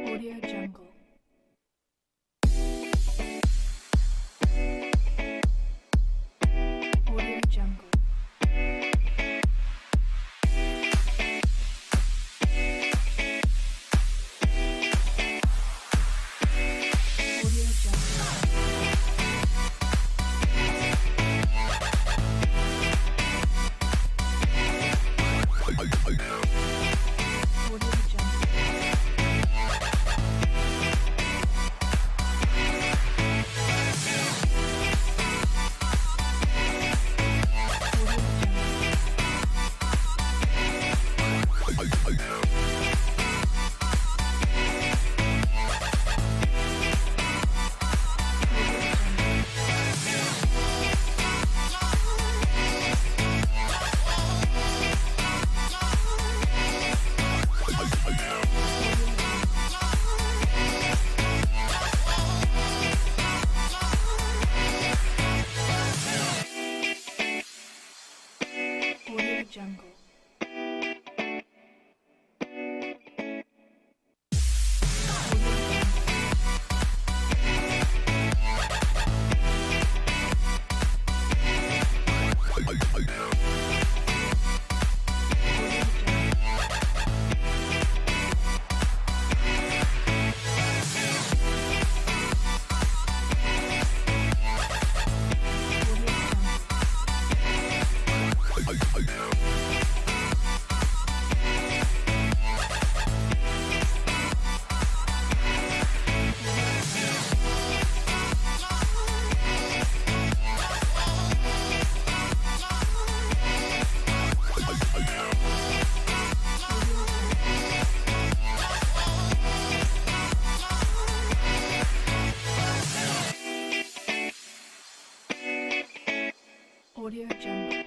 Audio Jungle. Audio Jungle. Audio Jungle. Audio Jungle.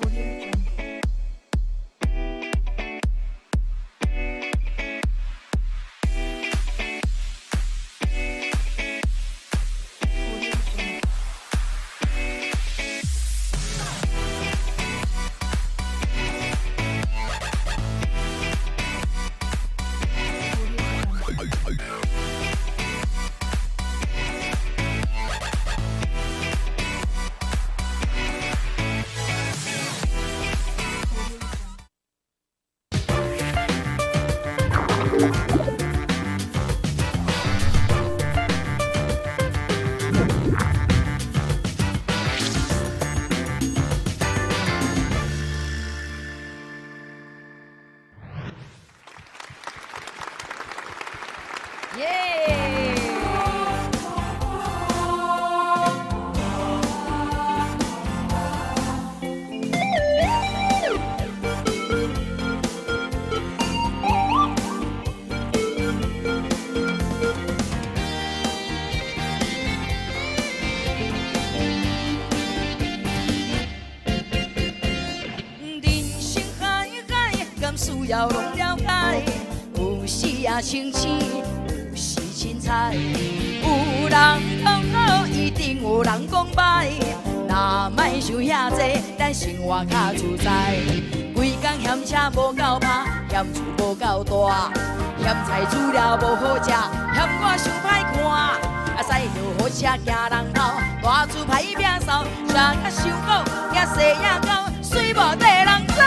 Audio Jungle.需要拢了解，有时也生气，有时凊彩。有人讲好，一定有人讲歹。若莫想遐济，咱生活较自在。规工嫌车无够拍，嫌厝无够大，嫌菜煮了无好食，嫌我伤歹看。驶着好车行人头，大厝歹摒扫，山甲伤苦，也细也高，水无地人走。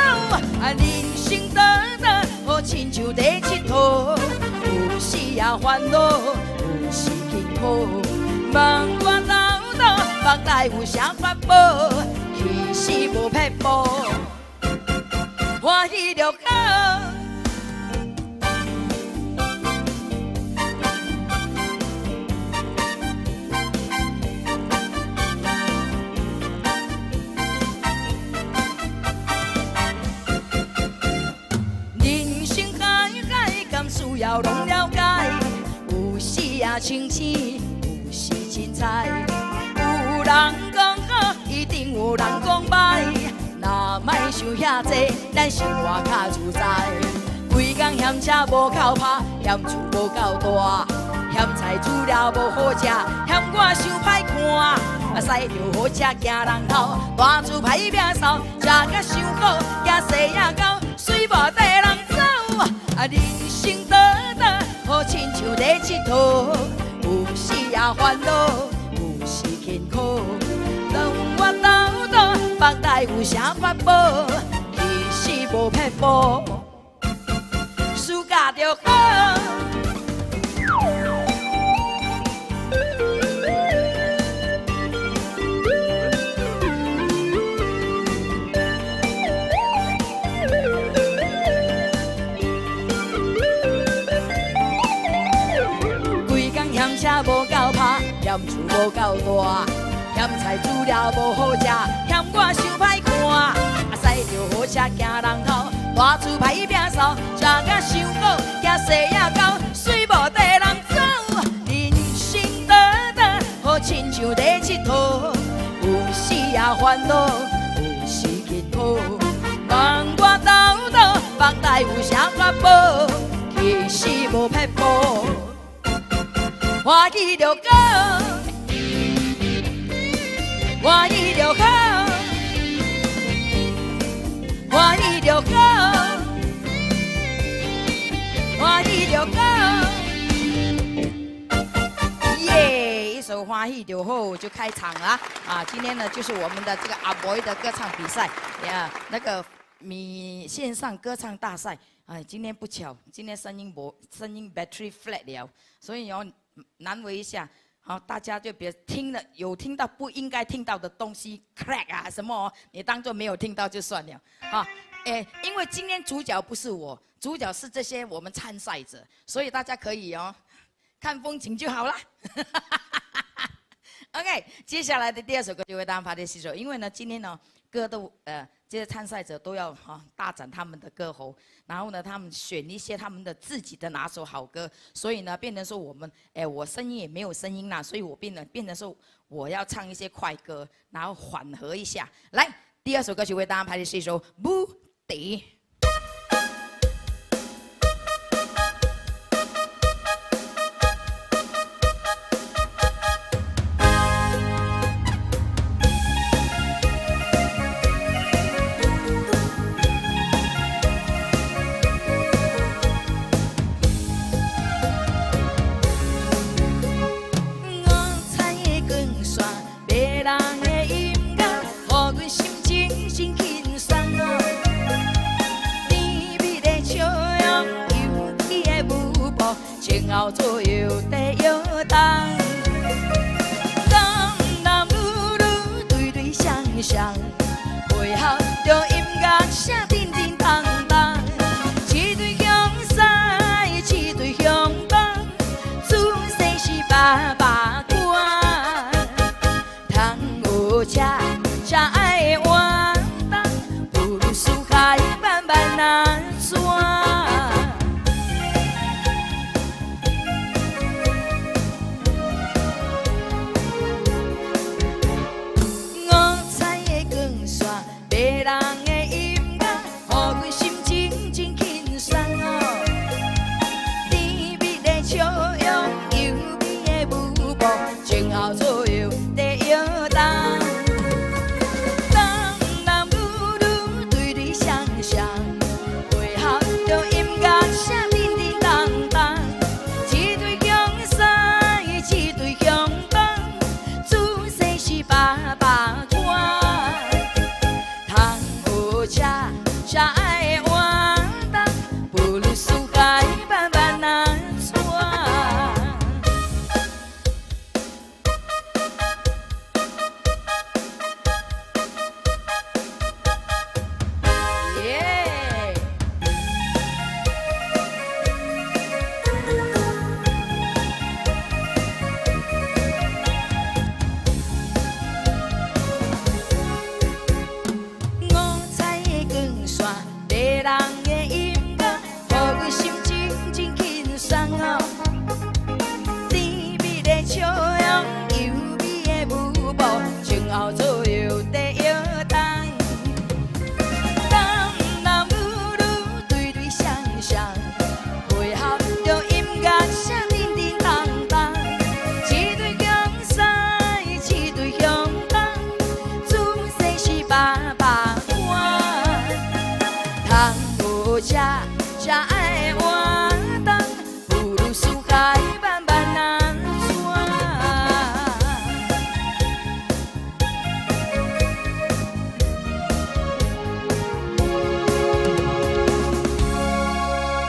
人生短短，好亲像在佚佗，有时也烦恼，有时幸福。问我老道，目内有啥法宝？其实无撇步。欢喜就好。人生海海，甘需要拢了解。有时啊清醒，有时凊彩。有人讲好，一定有人讲歹。若莫想遐济，咱生活较自在。规工嫌车无够拍，嫌厝无够大，嫌菜煮了无好食，嫌我伤歹看。啊，驶着好车行人头，大厝歹摒扫，食甲伤好，也细也高，水无地人走。啊，人生短短，好亲像在佚佗，有时也烦恼，有时轻苦。当我斗倒，腹内有啥法宝？其实无撇步，事教就好。规工嫌车无够拍，嫌厝无够大。嫌菜煮了无好食，嫌我伤歹看。啊，驶着好车行人头，大厝歹摒扫，食甲伤好，也细也高，水无地人走。人生短短，好亲像在佚佗，有时也烦恼，有时轻苦。问我斗倒，腹内有啥法宝？其实无撇步，欢喜就好。欢喜就好，欢喜就好，欢喜就好。耶！一首《欢喜就好》就开场了啊！今天呢，就是我们的这个阿伯的歌唱比赛呀，那个线上歌唱大赛。哎，今天不巧，今天声音 battery flat 了，所以要难为一下。好，大家就别听了，有听到不应该听到的东西 ，crack 啊什么哦，你当作没有听到就算了。好，因为今天主角不是我，主角是这些我们参赛者，所以大家可以哦，看风景就好了。OK， 接下来的第二首歌就为大家发的洗手，因为呢，今天呢歌都这些参赛者都要大展他们的歌喉，然后呢，他们选一些他们的自己的拿手好歌，所以呢，变成说我们我声音也没有声音啦，所以我变成说我要唱一些快歌，然后缓和一下。来，第二首歌曲为大家排的是一首《不敌》。后左右地摇动，男男女女对对相相，配合着音乐声叮叮当当，一对向西，一对向东，自细是把把关，通有车才爱活动，不如四海慢慢难转。前后左右地摇动，当男女女对对相相，配合着音乐声叮叮当当，一对向西，一对向东，自细是把把关，通有车才爱活动，不如四海慢慢难转。线，迷人的音乐，让阮心情真轻松哦。甜蜜的笑容，优美的舞步，前后左右在摇动。男男女女对对相相，配合着音乐声叮叮当当，一对强西，一对向东，自细是爸爸欢，通有吃才爱活动，不如世界慢慢安怎？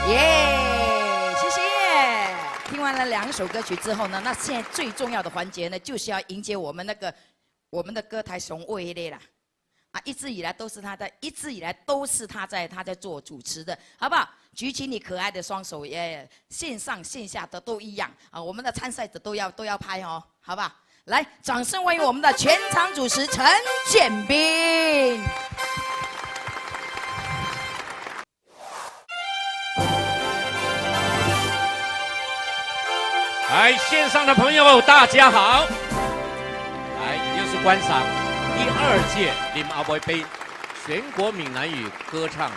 耶，谢谢。听完了2首歌曲之后呢，那现在最重要的环节呢，就是要迎接我们的歌台雄伟的啦。啊，一直以来都是他在做主持的，好不好？举起你可爱的双手，线上线下的都一样啊！我们的参赛者都要拍哦，好不好？来，掌声欢迎我们的全场主持陈建斌。来，线上的朋友大家好，来又是观赏第2届林阿伯杯全国闽南语歌唱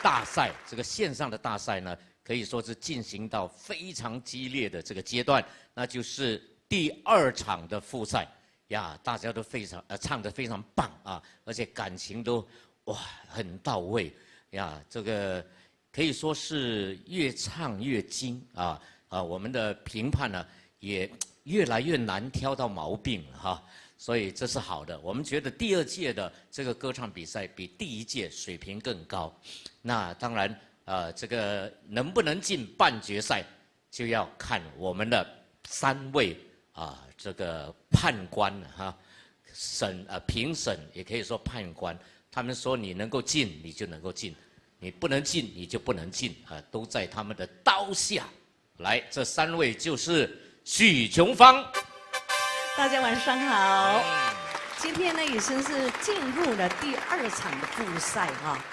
大赛。这个线上的大赛呢，可以说是进行到非常激烈的这个阶段，那就是第2场的复赛呀，大家都非常唱得非常棒啊，而且感情都哇很到位呀，这个可以说是越唱越精啊。我们的评判呢也越来越难挑到毛病了哈，所以这是好的。我们觉得第2届的这个歌唱比赛比第1届水平更高。那当然，这个能不能进半决赛，就要看我们的3位这个判官哈，评审也可以说判官，他们说你能够进，你就能够进；你不能进，你就不能进啊，都在他们的刀下。来，这3位就是许琼芳。大家晚上好。今天呢，也算是进入了第2场的复赛哈。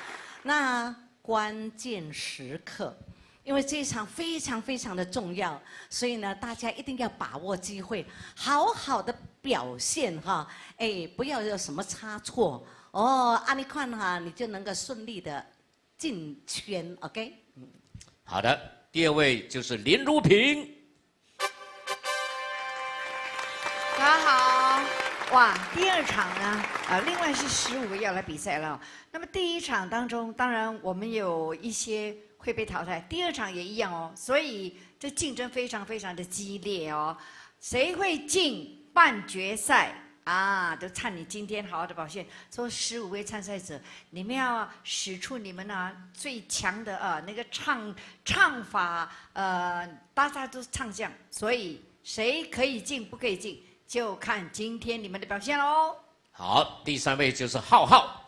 那关键时刻，因为这一场非常非常的重要，所以呢，大家一定要把握机会，好好的表现哈。哎，不要有什么差错哦。按你看哈，你就能够顺利的进圈 ，OK？ 好的。第2位就是林如萍。大家好，哇，第2场呢，另外是15位要来比赛了。那么第1场当中，当然我们有一些会被淘汰，第2场也一样哦，所以这竞争非常非常的激烈哦。谁会进半决赛？都看你今天好好的表现。说15位参赛者，你们要使出你们最强的那个唱法，大家都唱将，所以谁可以进不可以进，就看今天你们的表现喽。好，第3位就是浩浩。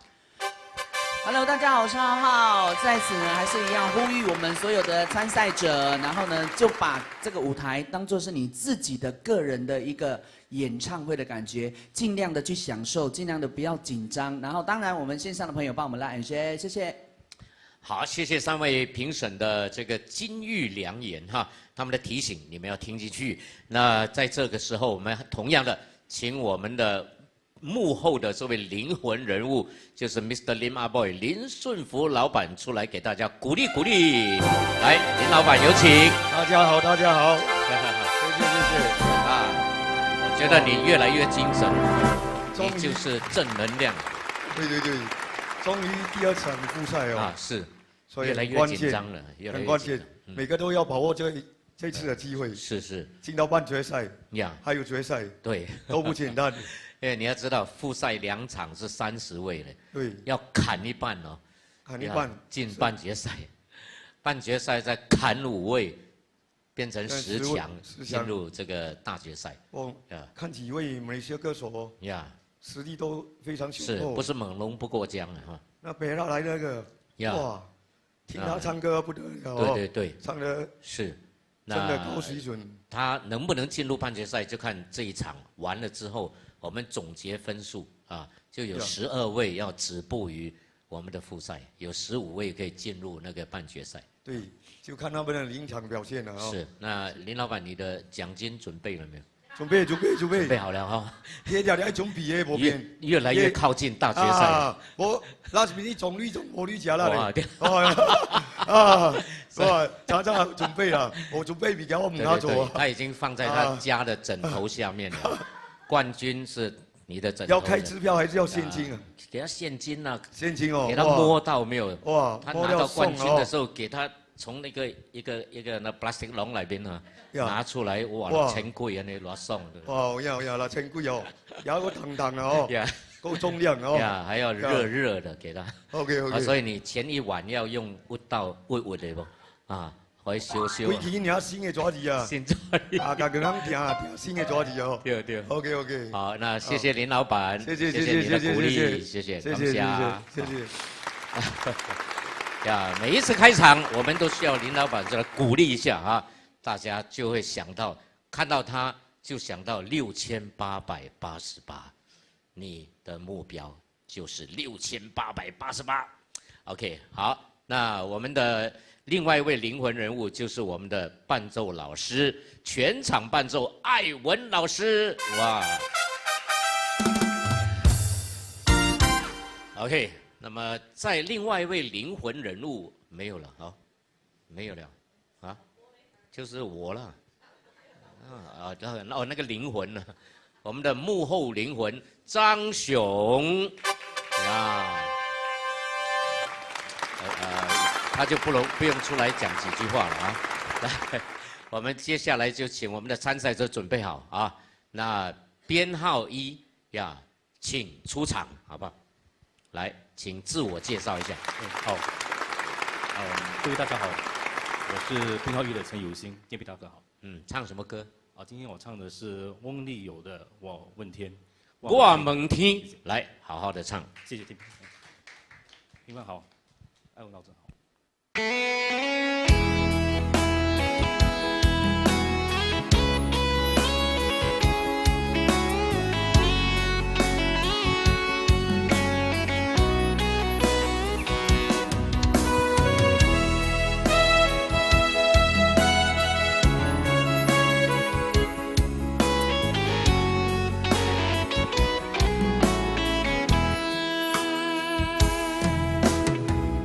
Hello， 大家好，我是浩浩。在此呢，还是一样呼吁我们所有的参赛者，然后呢，就把这个舞台当作是你自己的个人的一个演唱会的感觉，尽量的去享受，尽量的不要紧张。然后，当然我们线上的朋友帮我们拉谢谢。好，谢谢3位评审的这个金玉良言哈，他们的提醒你们要听进去。那在这个时候，我们同样的请我们的幕后的这位灵魂人物，就是 Mr. Lim Ah Boy 林顺福老板出来给大家鼓励鼓励。来，林老板有请。大家好，大家好，谢谢我觉得你越来越精神，你就是正能量。对，终于第2场复赛哦。是，所以越来越紧张了，很关键，每个都要把握这次的机会。是，进到半决赛呀，还有决赛，对，都不简单。因为你要知道，复赛2场是30位的，对，要砍一半哦，砍一半进半决赛，半决赛再砍5位，变成10强，进入这个大决赛。看几位马来西亚歌手哦，实力都非常雄厚，是不是猛龙不过江啊？哈，那北拉来那个，哇，听他唱歌不得了哦，对，唱的是。真的高水准。他能不能进入半决赛，就看这一场完了之后，我们总结分数啊，就有12位要止步于我们的复赛，有15位可以进入那个半决赛。对，就看他们的临场表现了啊。是，那林老板，你的奖金准备了没有？准备准备好了哈。贴条你准备的无变，越来越靠近大决赛。我那是你总率我率加了嘞。常常准备了，我准备比较我唔拿做。他已经放在他家的枕头下面了。冠军是你的枕头。要开支票还是要现金啊？给他现金啊。现金哦。给他摸到没有？哇！他拿到冠军的时候，给他从那个一个那 plastic 笼里边啊。拿出来哇，6000贵啊，你攞送的。哇，有6000贵哦，有個糖糖哦，夠重量哦。呀，还要热的给他。OK。所以你前一晚要用焐到焐的不？啊，可以燒。回去你新的爪子啊。新爪子。啊，剛剛聽新的爪子哦。對。OK。好，那謝謝林老闆，謝謝你的鼓勵，謝謝，謝謝。呀，每一次開場，我們都需要林老闆來鼓勵一下啊。大家就會想到，看到他就想到6888，你的目標就是6888。OK， 好，那我們的另外一位靈魂人物就是我們的伴奏老師，全場伴奏艾文老師，哇 ！OK， 那麼在另外一位靈魂人物沒有了，好，沒有了。就是我了，那个灵魂呢？我们的幕后灵魂张雄呀，他就不用出来讲几句话了啊。来，我们接下来就请我们的参赛者准备好啊。那编号1呀，请出场，好不好？来，请自我介绍一下。好，各位大家好。我是编号1的陈友兴，今天比大哥好。唱什么歌？今天我唱的是翁立友的《我问天》。我问天，来，好好的唱。谢谢听众好，艾文老师好。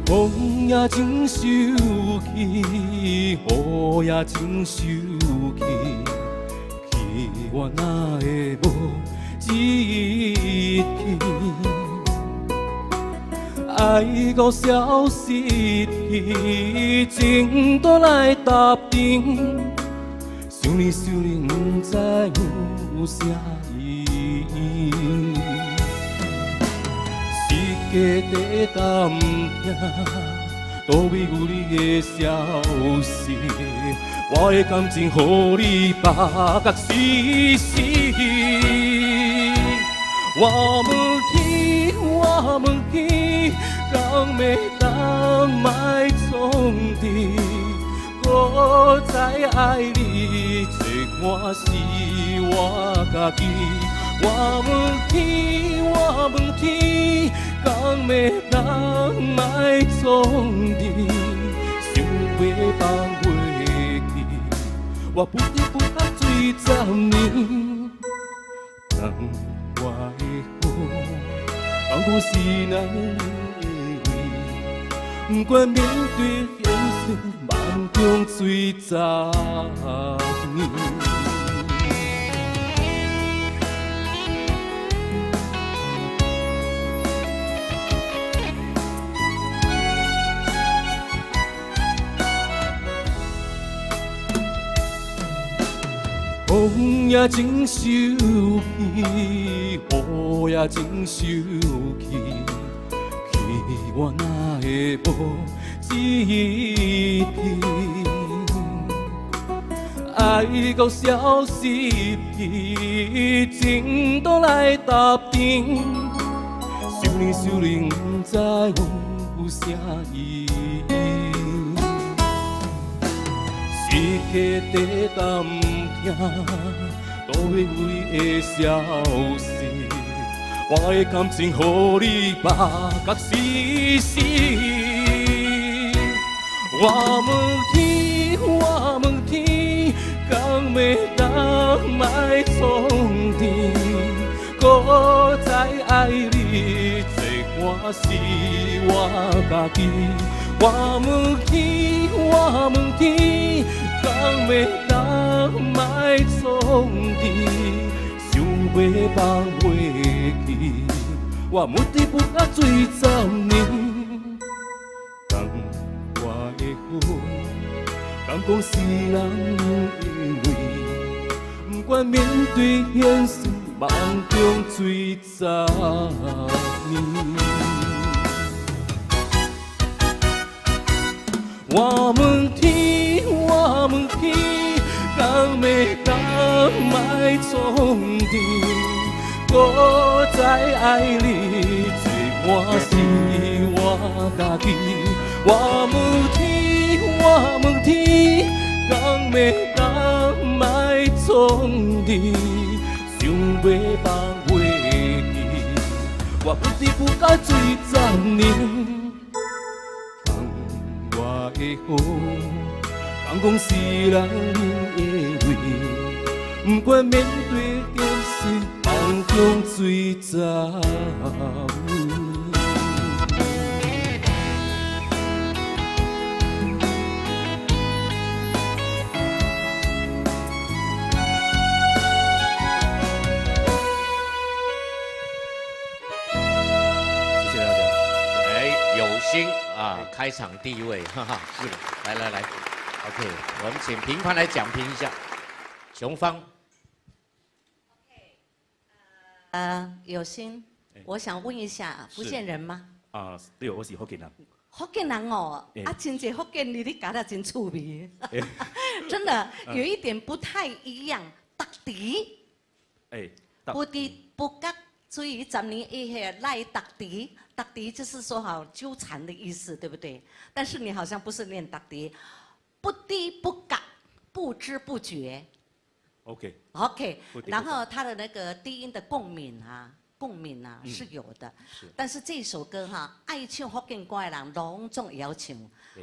风也真受气，雨也真受气，气我哪会无志气？爱到消失去，情都来答应。想你不知有啥意义。世界地担听，倒位有你的消息，我的感情予你白甲死死。我问天，我问天，敢要当卖创治？我知爱你，这我是我家己。我问天，我问天，敢要当卖创治？想要放袂记，我不得不喝水10年。当我的好，当我是难为，不管面对现实，梦中水10年。风也真受气，雨也真受气，气我哪会无志气？爱到消失去，情都来答应。想你想你，不知有啥意义。世界地担听，倒位有你的消息，我的感情，予你目角死死。我问天，我问天，敢要当卖创治？搁再爱你，这我是我家己。我问天，我问天，敢要当卖创治？想要放袂记，我目的不甲水10年。讲我的好，讲讲世人的话，不管面对现实，梦中水10年。我问天，我问天，敢要当卖创治？搁再爱你，这我是我家己。我问天，我问天，敢要当卖创治？想要放袂记，我不知不觉水10年。我的好，讲讲世人的话，不管面对现实，梦中水10年。啊，开场第一位，哈哈，是的，来，OK， 我们请评判来讲评一下，雄方。有心，我想问一下，福建人吗？啊，对，我是福建人。福建人哦，真侪福建你搞得真趣味，真的有一点不太一样。特地，不滴不甲水10年以下赖特地。特地就是说好纠缠的意思，对不对？但是你好像不是念特地，不滴不嘎，不知不觉。OK， 然后他的那个低音的共鸣啊是有的。但是这首歌哈，爱唱福建歌的人隆重也要唱。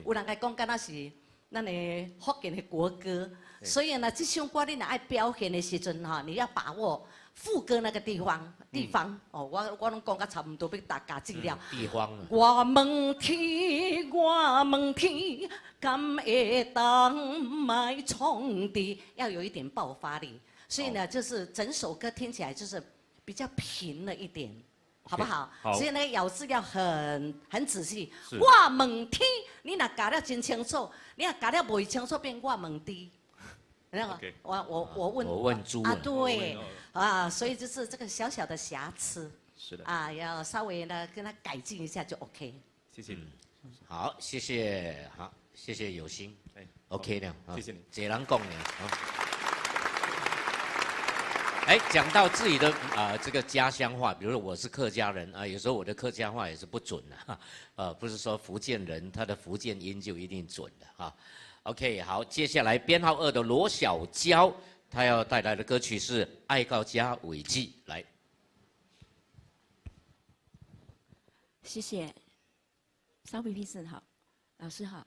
有人来讲，敢那是咱的福建的国歌。所以呢，这首歌你若爱表现的时阵哈，你要把握副歌那个地方哦，我拢讲甲差不多，要大家记了。地方。我问天，我问天，敢会当卖创治？要有一点爆发力，所以呢，就是整首歌听起来就是比较平了一点，好不好？所以呢，咬字要很仔细。我问天，你若搞了真清楚，你若搞了袂清楚，变我问地。那个，我问猪啊，对啊，所以就是这个小小的瑕疵，是的啊，要稍微呢跟他改进一下就 OK。谢谢你，好，谢谢，好，谢谢有心，OK 的，谢谢你，这人讲的啊。讲到自己的这个家乡话，比如说我是客家人啊，有时候我的客家话也是不准的，不是说福建人他的福建音就一定准的啊。OK， 好，接下来编号2的罗小娇，她要带来的歌曲是《爱到家为止》，来。谢谢，稍微 listen 好，老师好。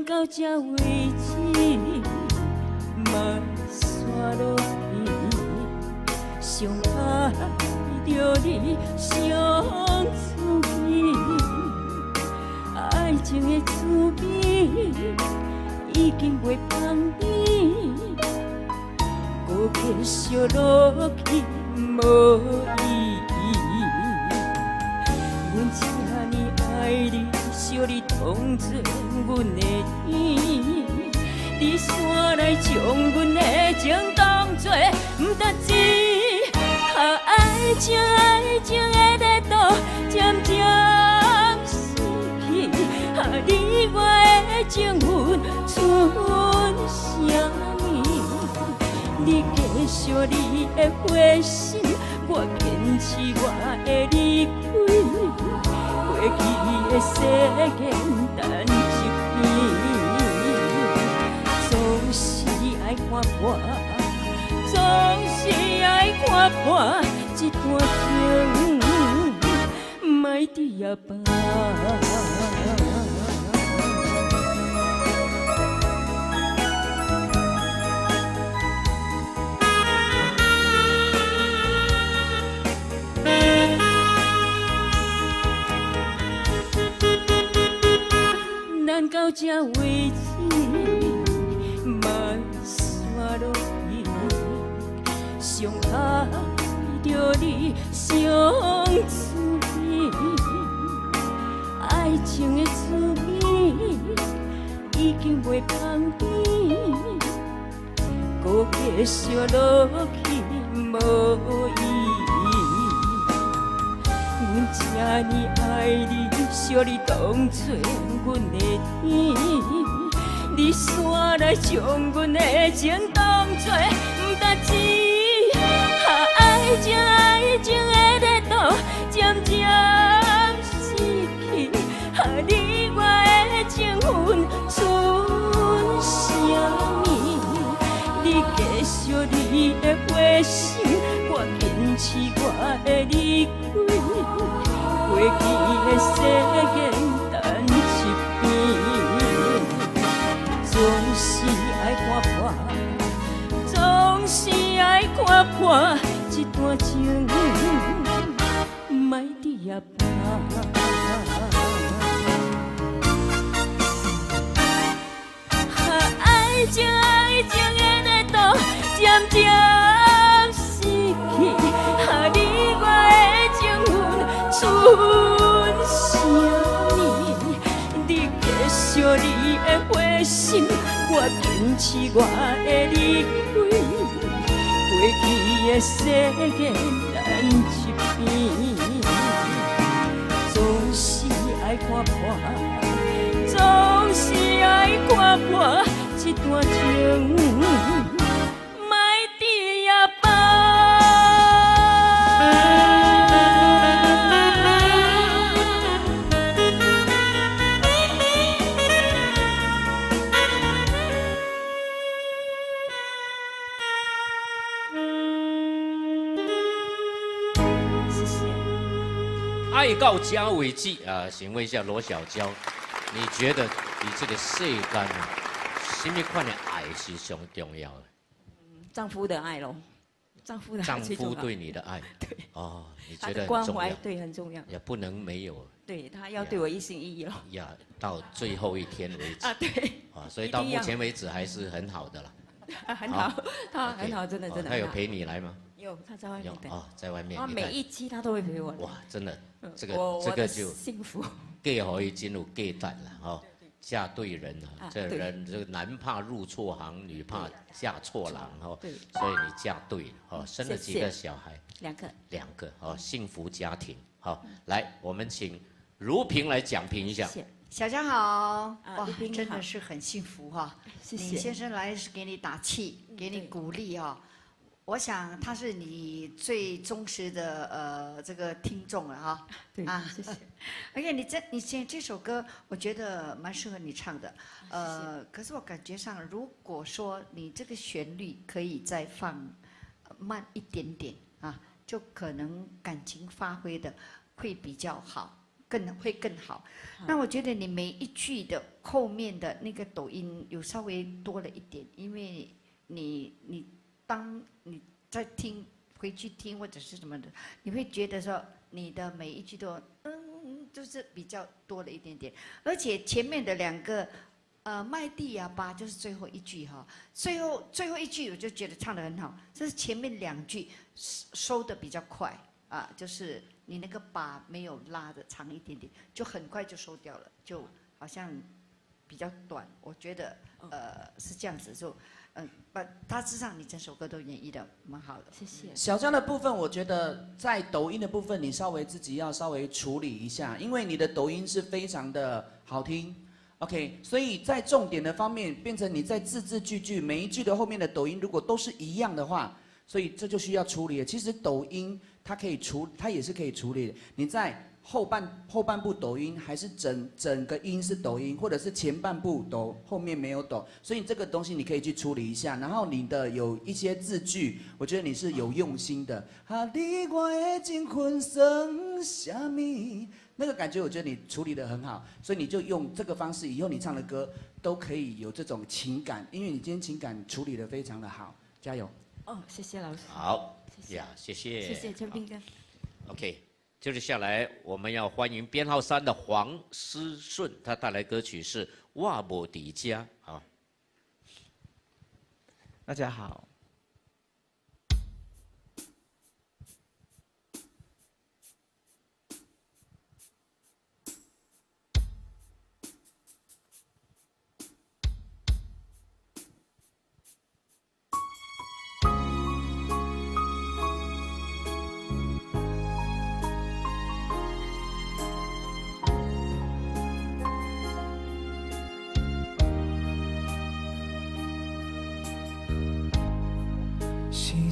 到这为止，莫散落去，上爱着你，上滋味，爱情的滋味已经袂放变，搁继续落去无意义。阮这呢爱你。小你当作阮的天，你煞来将阮的情动当作不值钱，爱情的热度渐渐失去，你我的情分剩啥物？你继续你的花心，我坚持我的离开。过去的世间等一片，总是爱看破，总是爱看破一段情，莫伫遐放。咱到这为止，莫散落去，伤害着你伤滋味，爱情的滋味已经袂香甜，搁继续落去无意义。阮这呢爱你，惜你当作阮的天，你煞来将阮的情当作不值钱，爱情的热度渐渐失去，你我的情分剩啥物？你继续你的花心，我坚持我的离开。过去的世间等一片，总是爱看破，总是爱看破一段情，莫伫遐放。爱情的热度渐渐失去，你我的情分剩啥物？你继续你的花心，我坚持我的离开。过去的世间等一片，总是爱看破，总是爱看破一段情，莫伫遐放。爱到家为止啊！请问一下罗小娇，你觉得你这个世间啊，什么款的爱是上重要的？丈夫的爱咯，丈夫的爱最重要。丈夫对你的爱，对哦，你觉得很关重要？怀对很重要，也不能没有。对他要对我一心一意咯。呀，到最后一天为止啊，对啊，所以到目前为止还是很好的了。很好，他很好，真的真的。他有陪你来吗？有，他在外面等。哦，在外面。他每一期他都会陪我。哇，真的，这我个就幸福。嫁可以进入嫁蛋了哦，嫁对人啊，这人这个男怕入错行，女怕嫁错郎哦，所以你嫁对了哦，生了几个小孩？2个哦，幸福家庭。好，来，我们请如萍来讲评一下。小江好，哇，真的是很幸福哈。谢谢。你先生来是给你打气，给你鼓励哈。我想他是你最忠实的这个听众了哈。对，谢谢。而且你写这首歌，我觉得蛮适合你唱的。可是我感觉上，如果说你这个旋律可以再放慢一点点啊，就可能感情发挥的会比较好。会更好。那我觉得你每一句的后面的那个抖音有稍微多了一点，因为当你在回去听或者是什么的，你会觉得说你的每一句都就是比较多了一点点，而且前面的2个麦地呀吧就是最后一句哈，最后一句我就觉得唱得很好，这是前面2句收的比较快啊，就是你那个把没有拉的长一点点，就很快就收掉了，就好像比较短，我觉得是这样子，就大致上你整首歌都演绎的蛮好的，谢谢。小江的部分，我觉得在抖音的部分，你稍微自己要稍微处理一下，因为你的抖音是非常的好听。OK， 所以在重点的方面，变成你在字字句句每一句的后面的抖音如果都是一样的话，所以这就需要处理了。其实抖音它也是可以处理的。你在后半部抖音还是整个音是抖音，或者是前半部抖，后面没有抖，所以这个东西你可以去处理一下。然后你的有一些字句，我觉得你是有用心的。哈你我的情困算什么？那个感觉我觉得你处理得很好，所以你就用这个方式，以后你唱的歌都可以有这种情感，因为你今天情感处理得非常的好，加油！哦，谢谢老师。好，呀，谢谢。谢谢陈斌哥。OK。接下来我们要欢迎编号3的黄思顺，他带来歌曲是《哇无迪家》。好，大家好。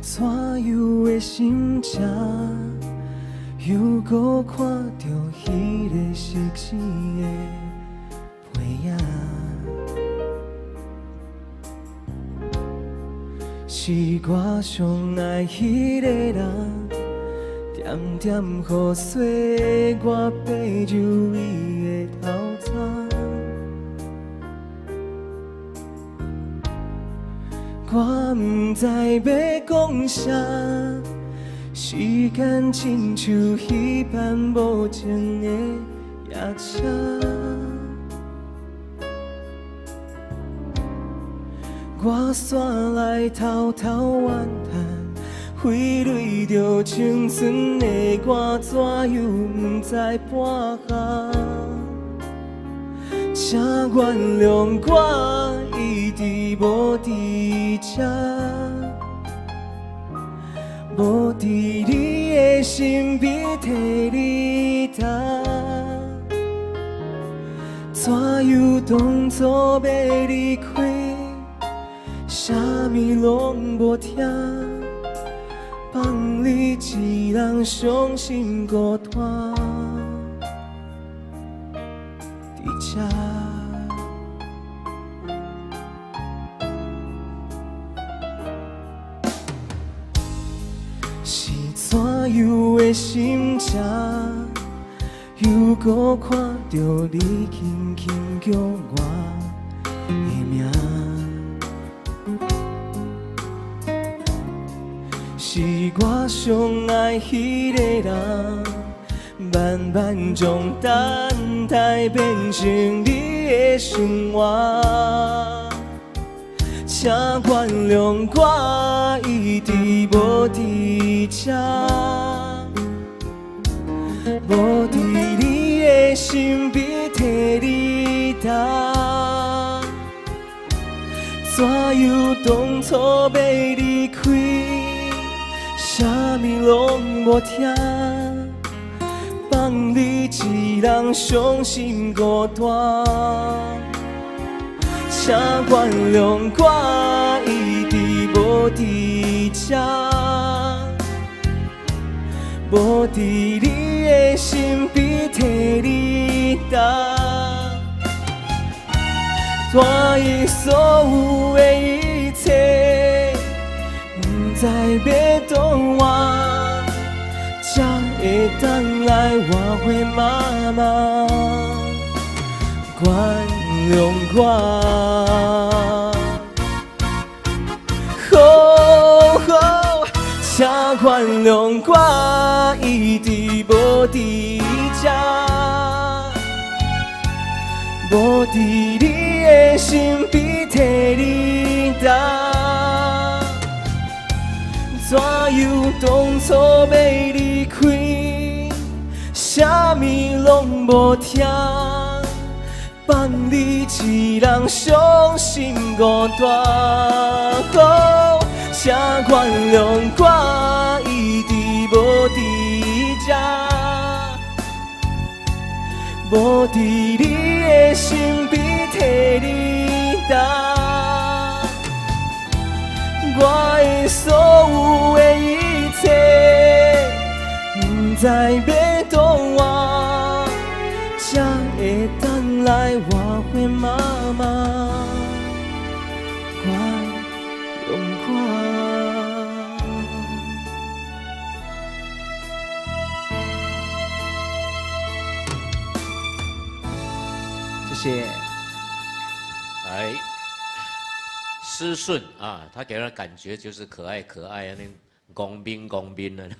怎样的心情，又搁看到迄个熟悉的背影，是我上爱迄个人，点点雨水我爬入伊的头鬃。我不知要讲啥，时间亲像彼班无情的夜车，我煞来偷偷怨叹，挥泪着青春的我，怎又不知半项？请原谅我一直无伫这，无伫你的身边替你担。怎样当初要离开，啥物拢无听，放你一人伤心孤单。伫这。怎样的心情，又搁看到你轻轻叫我的名，是我上爱迄个人，慢慢将等待变成你的生活。请原谅我一直无伫这，无伫你的身边替你担。怎样当初要离开，啥物拢无听，放你一人伤心孤单。请原谅我一直无伫这，无伫你的身边替你担。带伊所有的一切，不知要倒换，才会等来换回妈妈。原谅我，请原谅我一直无伫这，无伫你的身边替你担。怎样当初要离开，啥物拢无听。放你一人伤心孤单，请原谅我一直无伫这，无伫你的身边替你担。我的所有的一切，不知要倒换，才会等来我的妈妈原谅我。谢谢。哎，思顺啊，他给人的感觉就是可爱可爱啊，那公兵的，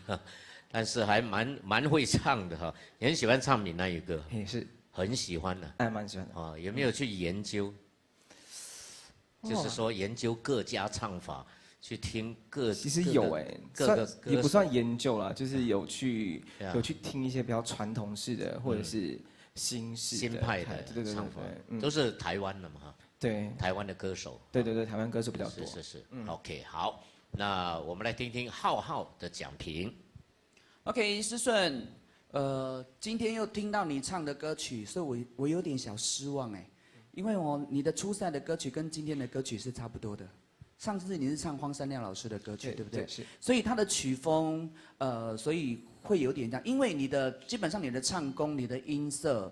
但是还蛮会唱的哈，也很喜欢唱闽南语歌，也是很喜欢的，哎，蛮喜欢的。啊，有没有去研究？就是说研究各家唱法，去听其实有哎，也不算研究啦，就是有去听一些比较传统式的，或者是新派的唱法，都是台湾的嘛哈。对，台湾的歌手。对，台湾歌手比较多。是。OK， 好，那我们来听听浩浩的讲评。OK， 思顺，今天又听到你唱的歌曲，所以我有点小失望哎，因为你的初赛的歌曲跟今天的歌曲是差不多的。上次你是唱荒山亮老师的歌曲，对不对？是。所以他的曲风，所以会有点这样，因为基本上你的唱功、你的音色，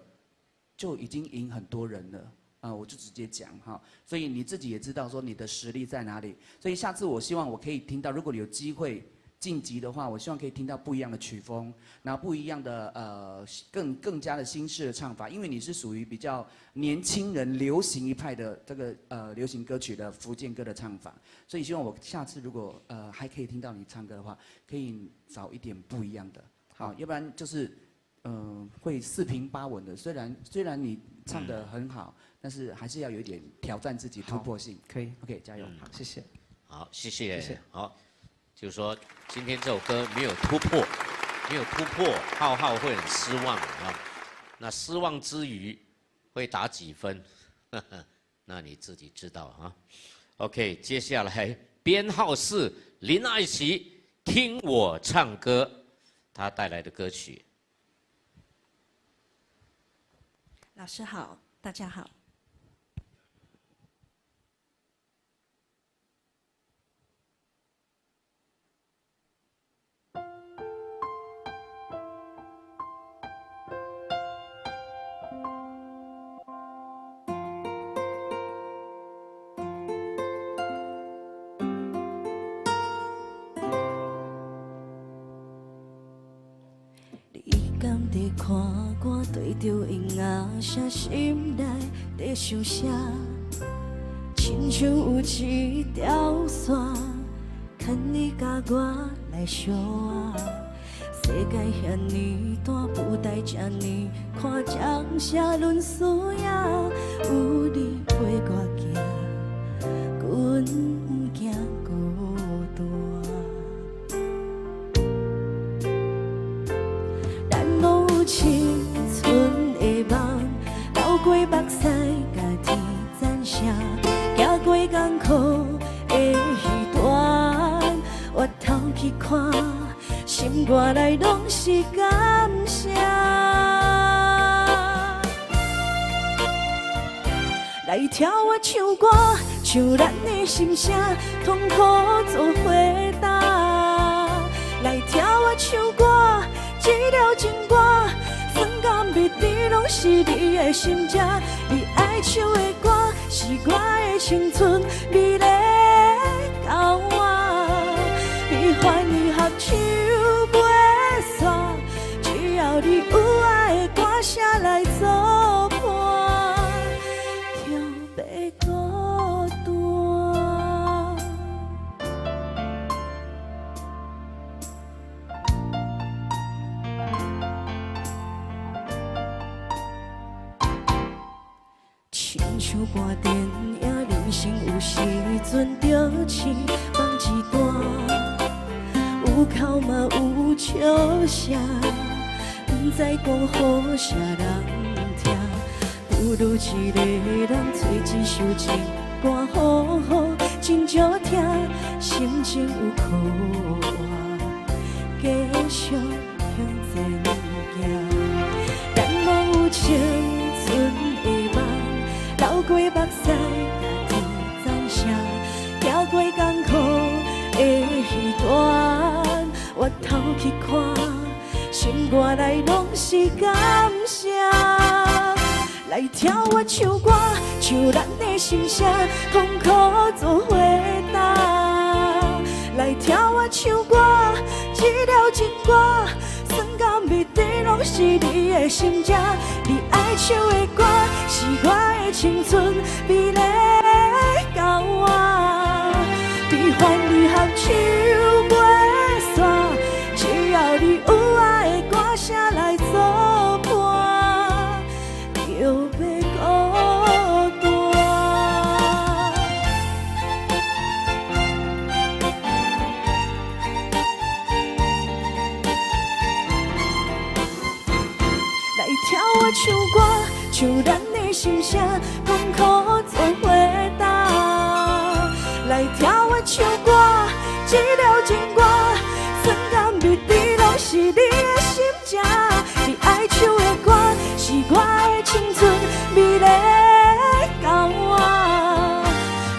就已经赢很多人了。我就直接讲哈，所以你自己也知道说你的实力在哪里，所以下次我希望我可以听到，如果你有机会晋级的话，我希望可以听到不一样的曲风，然后不一样的更加的新式的唱法，因为你是属于比较年轻人流行一派的这个流行歌曲的福建歌的唱法，所以希望我下次如果还可以听到你唱歌的话，可以找一点不一样的，好，要不然就是会四平八稳的，虽然你唱得很好。但是还是要有一点挑战自己、突破性。可以 ，OK， 加油！好，谢谢。好，谢谢。好，就是说今天这首歌没有突破，浩浩会很失望啊。那失望之余会打几分？那你自己知道啊。OK， 接下来编号4林爱琪，听我唱歌，他带来的歌曲。老师好，大家好。敢在看我对着音乐声心内在想啥？亲像有一条线，牵你甲我来相爱。世界遐尼大，舞台这呢看将写论输赢，有你陪我行，阮不惊孤单。青春的梦，流过目屎，甲天赞声，行过艰苦的彼段，我头去看，心肝内拢是感谢。来听我唱歌，唱咱的心声，痛苦做回答。来听我唱歌，一条情歌。酸甘蜜甜拢是你的心情，你爱唱的歌是我的青春，美丽交换。你欢喜合唱袂煞，只要你有爱的歌声来作伴，就袂孤单。像歌电影，人生有时阵着痴梦一段，有哭嘛有笑声，不知讲好啥人听，愈一个人做一首情歌，好好真少听，心情有苦我继续向前行。咱无有青春的梦，流过目屎，天zan声，行过艰苦的彼段，我头去看。心肝内拢是感谢，来听我唱歌，唱咱的心声，痛苦做回答。来听我唱歌，这条情歌，酸甘蜜甜拢是你的心情。你爱唱的歌，是我的青春美丽交换。悲欢离合唱袂煞，只要你有爱。歌声来作伴，就要孤单。来听我唱歌，唱咱的心声，痛苦做回答。来听我唱歌，这条情歌，酸甘蜜甜拢是你的心情。你爱唱的歌，是我的青春美丽交换。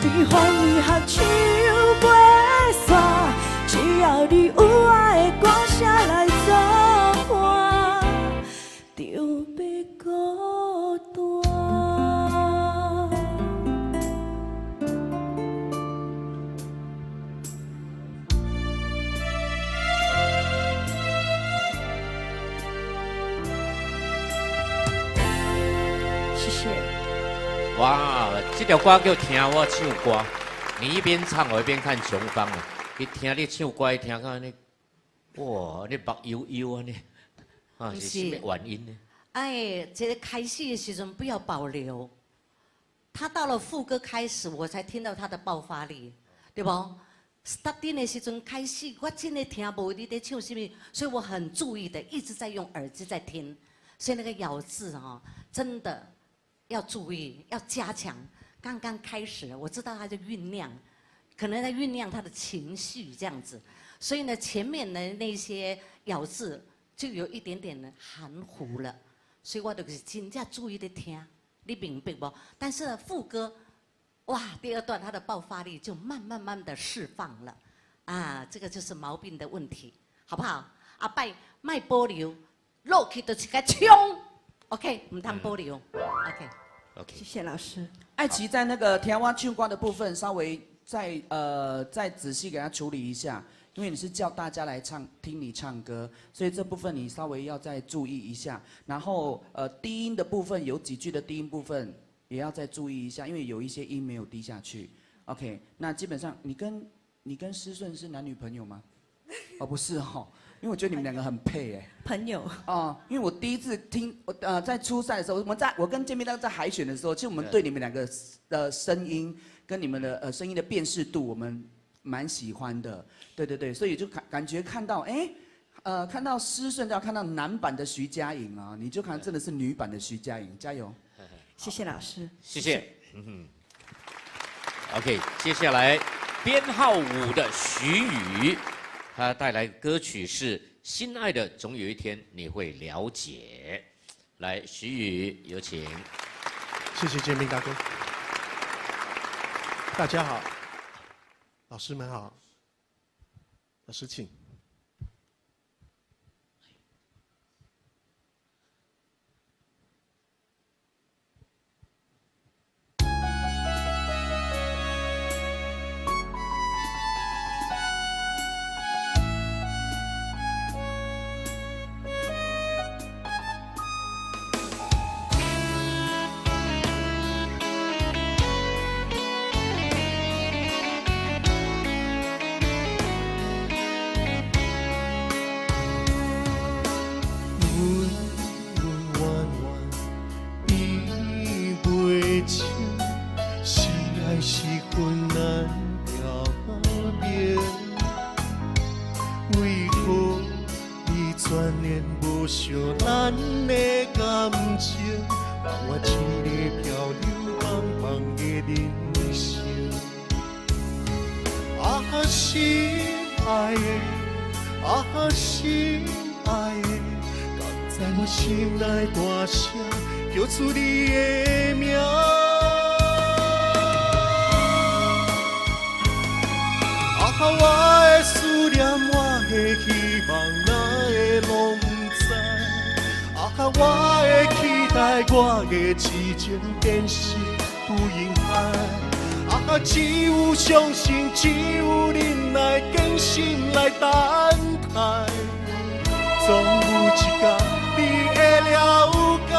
悲欢离合唱袂煞，只要你有爱的歌声来作伴，就要孤单。哇，这条歌叫听我唱歌，你一边唱我一边看琼芳啊，你听你唱歌，听到你，哇，你目悠悠啊你，啊是什么原因呢？哎，这个开始的时阵不要保留，他到了副歌开始，我才听到他的爆发力，对不 ？starting 的时阵开始，我真的听无你在唱什么，所以我很注意的一直在用耳机在听，所以那个咬字啊，真的。要注意，要加强。刚刚开始，我知道他在酝酿，可能在酝酿他的情绪这样子。所以呢，前面的那些咬字就有一点点的含糊了。所以我就是真正注意的听，你明白不？但是呢，副歌，哇，第二段它的爆发力就慢慢的释放了。啊，这个就是毛病的问题，好不好？阿拜卖保留，落去就是个冲。OK， 唔通保留。OK， 谢谢老师。艾琪在那个听我唱歌的部分，稍微再仔细给他处理一下，因为你是叫大家来听你唱歌，所以这部分你稍微要再注意一下。然后低音的部分有几句的低音部分也要再注意一下，因为有一些音没有低下去。OK， 那基本上你跟施顺是男女朋友吗？哦，不是哈。因为我觉得你们两个很配哎，朋友哦，因为我第一次听在初赛的时候，我跟建斌在海选的时候，其实我们对你们两个的声音跟你们的声音的辨识度，我们蛮喜欢的，对，所以就感觉看到看到施顺，就要看到男版的徐佳莹啊，你就看真的是女版的徐佳莹，加油！谢谢老师，谢谢。OK， 接下来编号5的徐宇。他带来的歌曲是《心爱的总有一天你会了解》，来，徐宇有请。谢谢建斌大哥，大家好，老师们好，老师请。让我一个漂流茫茫的人生。啊，心爱的，啊，心爱的，敢在我心内大声叫出你的名。啊，我的思念，我的希望，哪会拢不知？啊，我的期待，我的痴情变成不应该。啊，只有相信，只有忍耐，坚心来等待，总有一天你会了解。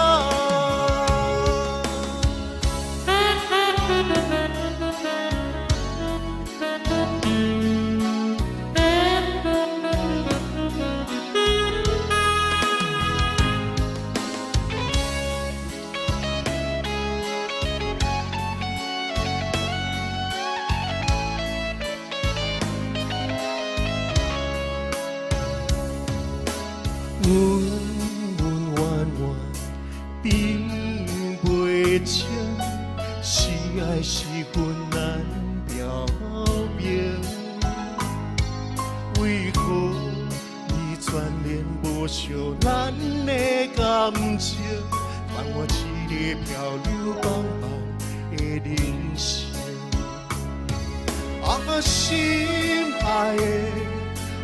是份难表明，为何你全然无惜咱的感情？换我一个漂流茫茫的人生。啊，心爱的，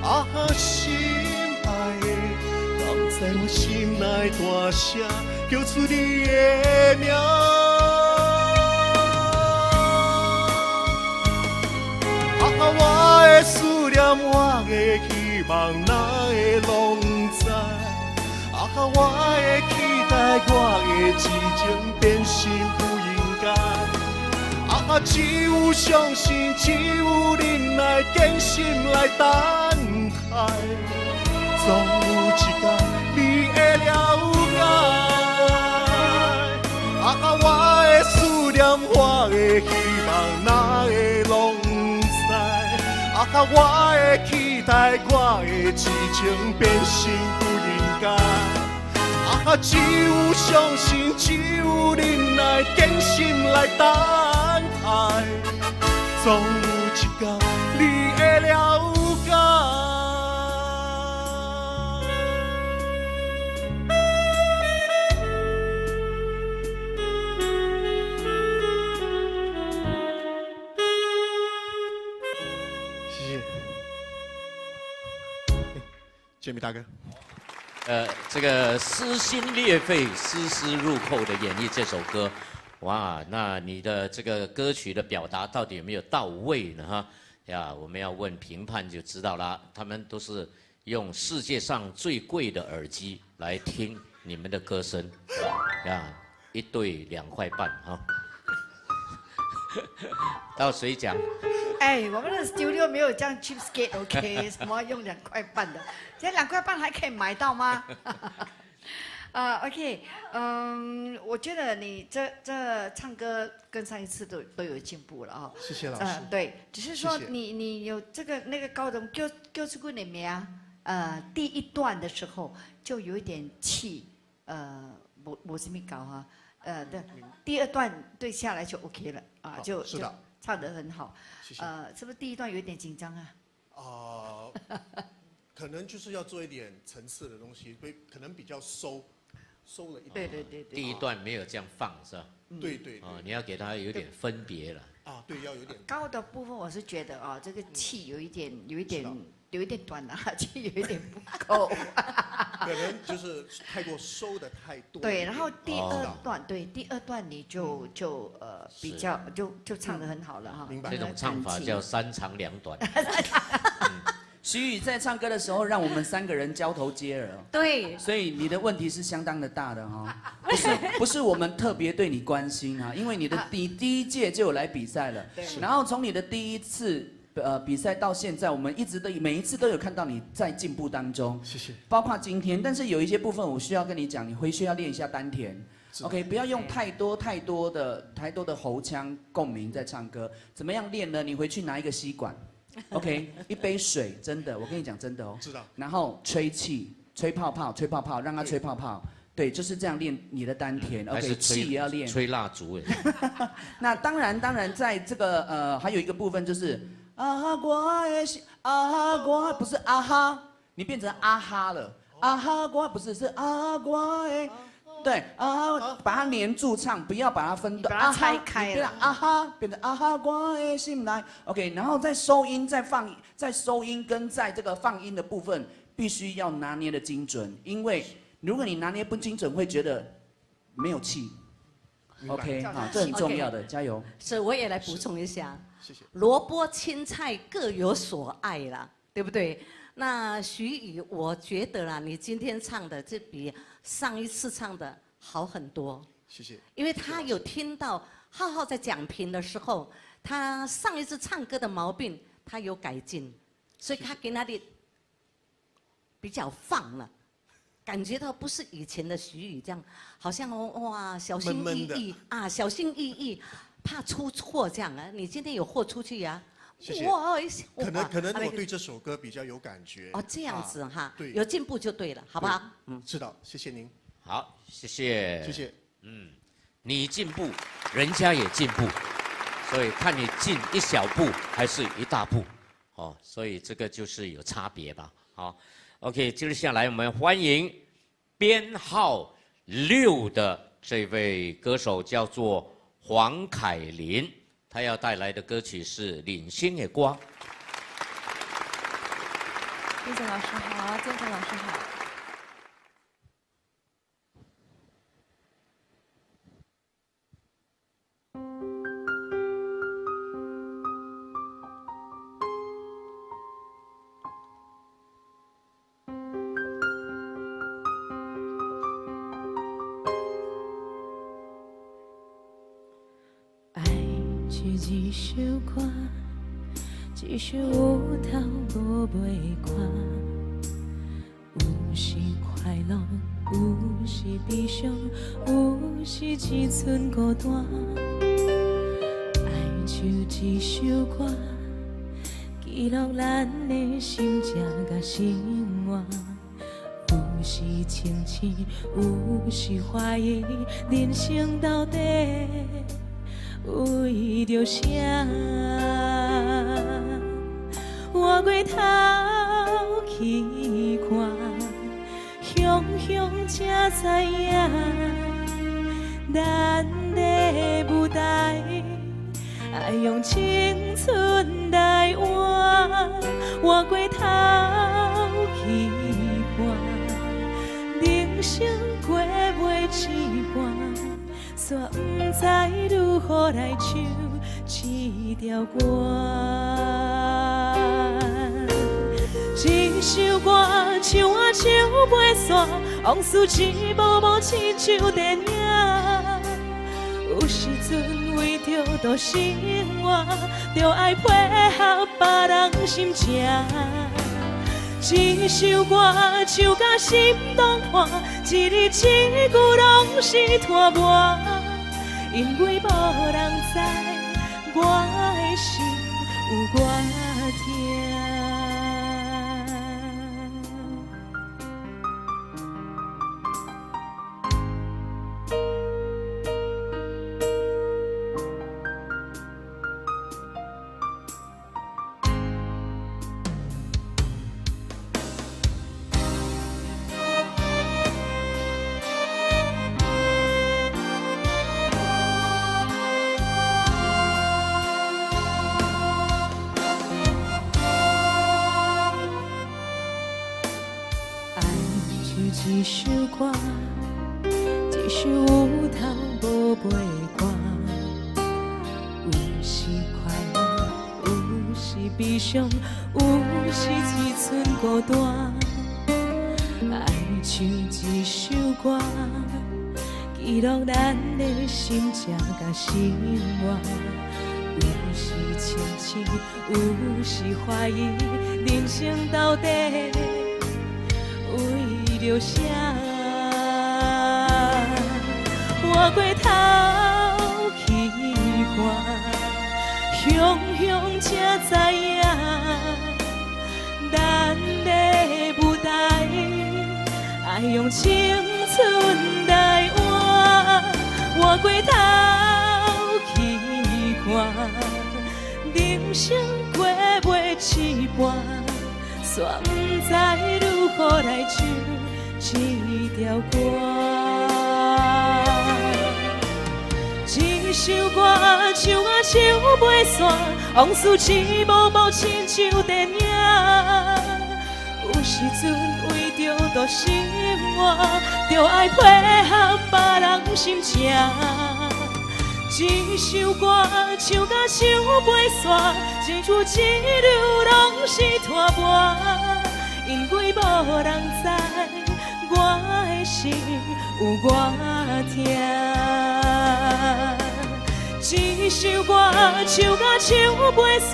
啊，心爱的，敢在我心内大声叫出你的名。我的思念，我的希望，哪会拢不知？啊，我的期待，我的痴情变成不应该。啊，只有相信，只有忍耐，坚心来等待，总有一天你会了解。啊，我的思念，我的希望，哪会拢？啊，我的期待，我的痴情变成不应该。啊，只有相信，只有忍耐，坚心来等待，总有一天你会了解。杰米大哥，这个撕心裂肺、丝丝入扣的演绎这首歌，哇，那你的这个歌曲的表达到底有没有到位呢？哈呀，我们要问评判就知道啦。他们都是用世界上最贵的耳机来听你们的歌声，呀，一对2块半哈。到谁讲？哎，我们的 studio 没有这样 cheapskate，OK？ 什么用2块半的？现在2块半还可以买到吗？OK， 我觉得你这唱歌跟上一次都有进步了哈。谢谢老师。对，只是说你有这个那个高中就是过年没啊？第一段的时候就有一点气，我是没搞哈。对，第2段对下来就 OK 了啊，就唱得很好。谢谢。是不是第1段有一点紧张啊？可能就是要做一点层次的东西，可能比较收了一点。对。第一段没有这样放是吧？对。你要给它有点分别了。啊，对，要有点。高的部分我是觉得啊，这个气有一点短了，气有一点不够。可能就是太过收的太多。对，然后第2段你就比较就唱得很好了哈。明白。这种唱法叫3长2短。徐宇在唱歌的时候，让我们3个人交头接耳。对，所以你的问题是相当的大的哈，不是我们特别对你关心啊，因为你第一届就有来比赛了，然后从你的第1次比赛到现在，我们每一次都有看到你在进步当中。谢谢。包括今天，但是有一些部分我需要跟你讲，你回去要练一下丹田。OK， 不要用太多的喉腔共鸣在唱歌。怎么样练呢？你回去拿一个吸管。OK， 一杯水，真的，我跟你讲真的哦。知道。然后吹气，吹泡泡，让它吹泡泡。对，就是这样练你的丹田。还是 OK， 气也要练。吹蜡烛哎。那当然，在这个还有一个部分就是啊哈我的心啊哈我不是啊哈，你变成啊哈了。啊哈我不是是啊我的。对啊，把它连住唱，不要把它分段，把它拆开了。啊哈，变成啊哈，我的心来。OK， 然后再收音，再收音跟在这个放音的部分，必须要拿捏的精准，因为如果你拿捏不精准，会觉得没有气。OK， 好，这很重要的，加油。所以我也来补充一下，谢谢。萝卜青菜各有所爱啦，对不对？那徐宇，我觉得啦，你今天唱的这比上一次唱的好很多。谢谢。因为他有听到浩浩在讲评的时候，他上一次唱歌的毛病他有改进，所以他给那里比较放了，感觉到不是以前的徐宇这样，好像哇小心翼翼啊，小心翼翼，怕出错这样啊。你今天有豁出去呀？谢谢。哇，可能我对这首歌比较有感觉。哦，这样子哈，对，有进步就对了，好不好？嗯，知道，谢谢您。好，谢谢。谢谢。你进步，人家也进步，所以看你进一小步还是一大步，哦，所以这个就是有差别吧。好 ，OK， 接下来我们欢迎编号6的这位歌手，叫做黄凯琳。他要带来的歌曲是《领先的光》。叶子老师好，建峰老师好。一首歌，一首有头无尾歌，有时快乐，有时悲伤，有时一寸孤单。爱像一首歌，记录咱的心情甲生活。有时清醒，有时怀疑，人生到底为着啥？我回头去看，雄雄才知影，咱的舞台爱用青春来换。我回头去看，人生过袂一半。煞不知如何来唱这条歌，这首歌唱啊唱袂煞，往事一幕幕亲像电影。有时阵为着度生活，就爱配合别人心情。这首歌唱甲心动破，一字一句拢是拖磨。因为无人知我的心有多痛。一首歌，一首有头无尾歌，有时快乐，有时悲伤，有时一寸孤单。爱像一首歌，记录咱的心情甲生活。有时清醒，有时怀疑，人生到底为着啥？我回头去看，雄雄才知影，咱的舞台爱来用青春来换，换过头去看，人生过袂一半，煞不知如何来唱这条歌。这首歌唱啊唱袂煞，往事一幕幕亲像电影。有时阵为着度生活，就爱配合别人心情。这首歌唱甲唱袂煞，一句一句拢是拖磨，因为无人知我的心有偌痛。这首歌唱甲唱袂煞，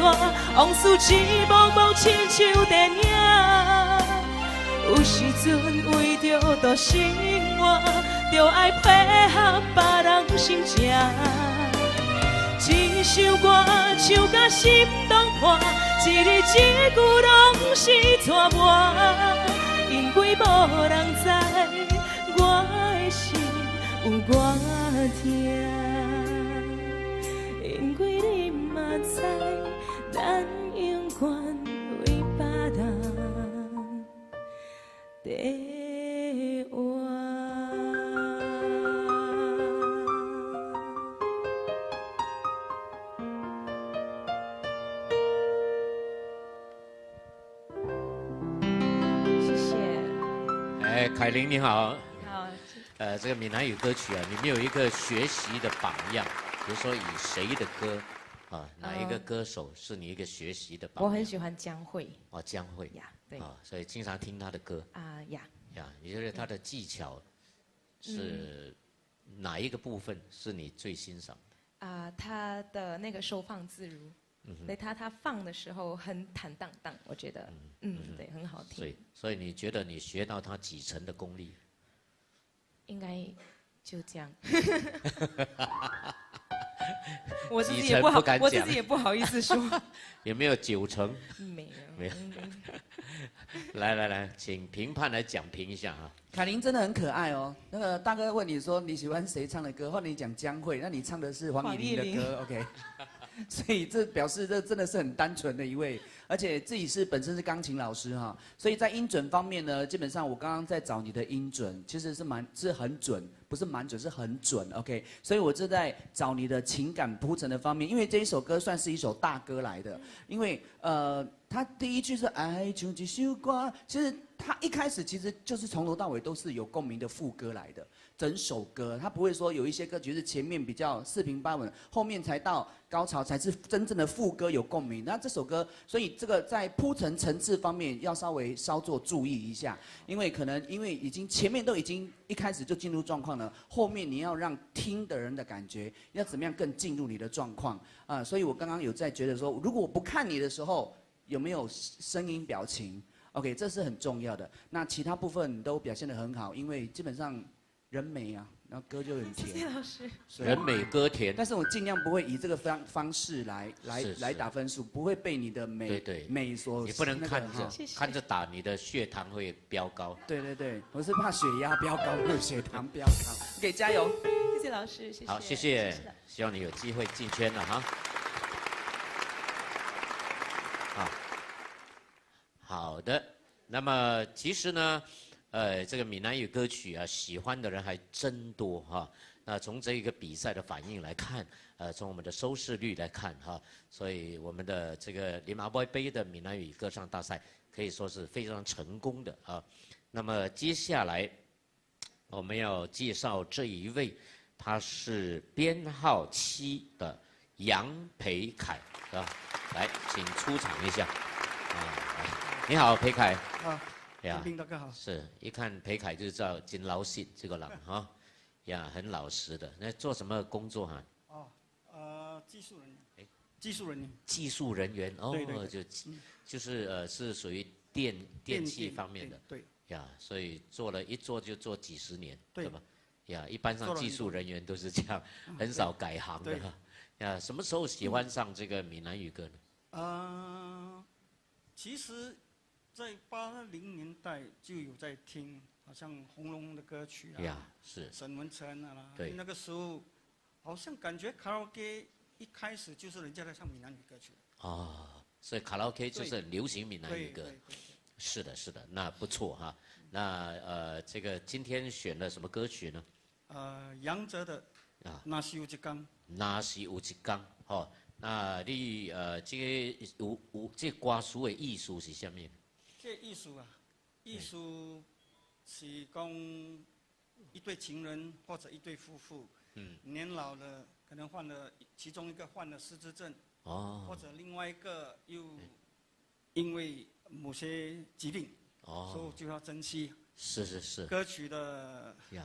往事一幕幕亲像电影。有时阵为着度生活，就爱配合别人心情。这首歌唱甲心动破，一字一句拢是拖磨，因为无人知我的心有偌痛。因为你嘛知，咱永远为别人在活。谢谢。哎，凯琳你好。你好。这个闽南语歌曲啊，你们有一个学习的榜样，比如说以谁的歌啊，哪一个歌手是你一个学习的榜样？我很喜欢江蕙。哦，江蕙。呀，对。啊，所以经常听她的歌。啊呀。呀，你觉得她的技巧是哪一个部分是你最欣赏的？她的那个收放自如。对她放的时候很坦荡荡，我觉得，对，很好听。所以你觉得你学到她几成的功力？应该就这样。我自己也不好意思说。有没有9成？没有。没有。来，请评判来讲评一下啊。凯琳真的很可爱哦。那个大哥问你说你喜欢谁唱的歌，后来你讲江蕙，那你唱的是黄乙玲的歌 ，OK？ 所以这表示这真的是很单纯的一位，而且自己本身是钢琴老师哈，所以在音准方面呢，基本上我刚刚在找你的音准，其实是很准，不是蛮准，是很准 ，OK？ 所以我是在找你的情感铺陈的方面，因为这一首歌算是一首大歌来的，因为他第一句是爱像一首歌，其实他一开始其实就是从头到尾都是有共鸣的副歌来的。整首歌，他不会说有一些歌曲是前面比较四平八稳，后面才到高潮才是真正的副歌有共鸣。那这首歌，所以这个在铺陈层次方面要稍作注意一下，因为已经前面都已经一开始就进入状况了，后面你要让听的人的感觉要怎么样更进入你的状况啊？所以我刚刚有在觉得说，如果我不看你的时候，有没有声音表情 ？OK， 这是很重要的。那其他部分都表现得很好，因为基本上。人美啊，然后歌就很甜。谢谢老师。人美歌甜。但是我尽量不会以这个方式来打分数，不会被你的美所。你不能看着打，你的血糖会飙高。对，我是怕血压飙高，或者血糖飙高。OK， 加油！谢谢老师，谢谢。好，谢谢。希望你有机会进圈了哈。好的。那么其实呢。这个闽南语歌曲啊，喜欢的人还真多哈。那从这一个比赛的反应来看，从我们的收视率来看哈，所以我们的这个林阿伯杯的闽南语歌唱大赛可以说是非常成功的啊。那么接下来我们要介绍这一位，他是编号7的杨培凯啊，来，请出场一下啊。你好，培凯。呀，大哥好。是一看培凯就知道真老实这个人哈，呀，很老实的。那做什么工作哈？技术人员。技术人员。技术人员哦，对就是是属于电器方面的。对。呀，所以一做就做几十年，对吧？呀，一般上技术人员都是这样，很少改行的。呀，什么时候喜欢上这个闽南语歌呢？其实。在80年代就有在听好像红龙的歌曲啊，呀，是沈文成啊，对，那个时候好像感觉卡拉 OK 一开始就是人家在唱闽南语歌曲。啊，所以卡拉 OK 就是流行闽南语歌。是的，是的，那不错哈。那这个今天选了什么歌曲呢？杨哲的啊，那是有一天。那是有一天，吼，那你这个有这歌词的意思是什么？这艺术啊，艺术是讲一对情人或者一对夫妇，年老了可能患了其中一个患了失智症，或者另外一个又因为某些疾病，所以就要珍惜。是。歌曲的呀，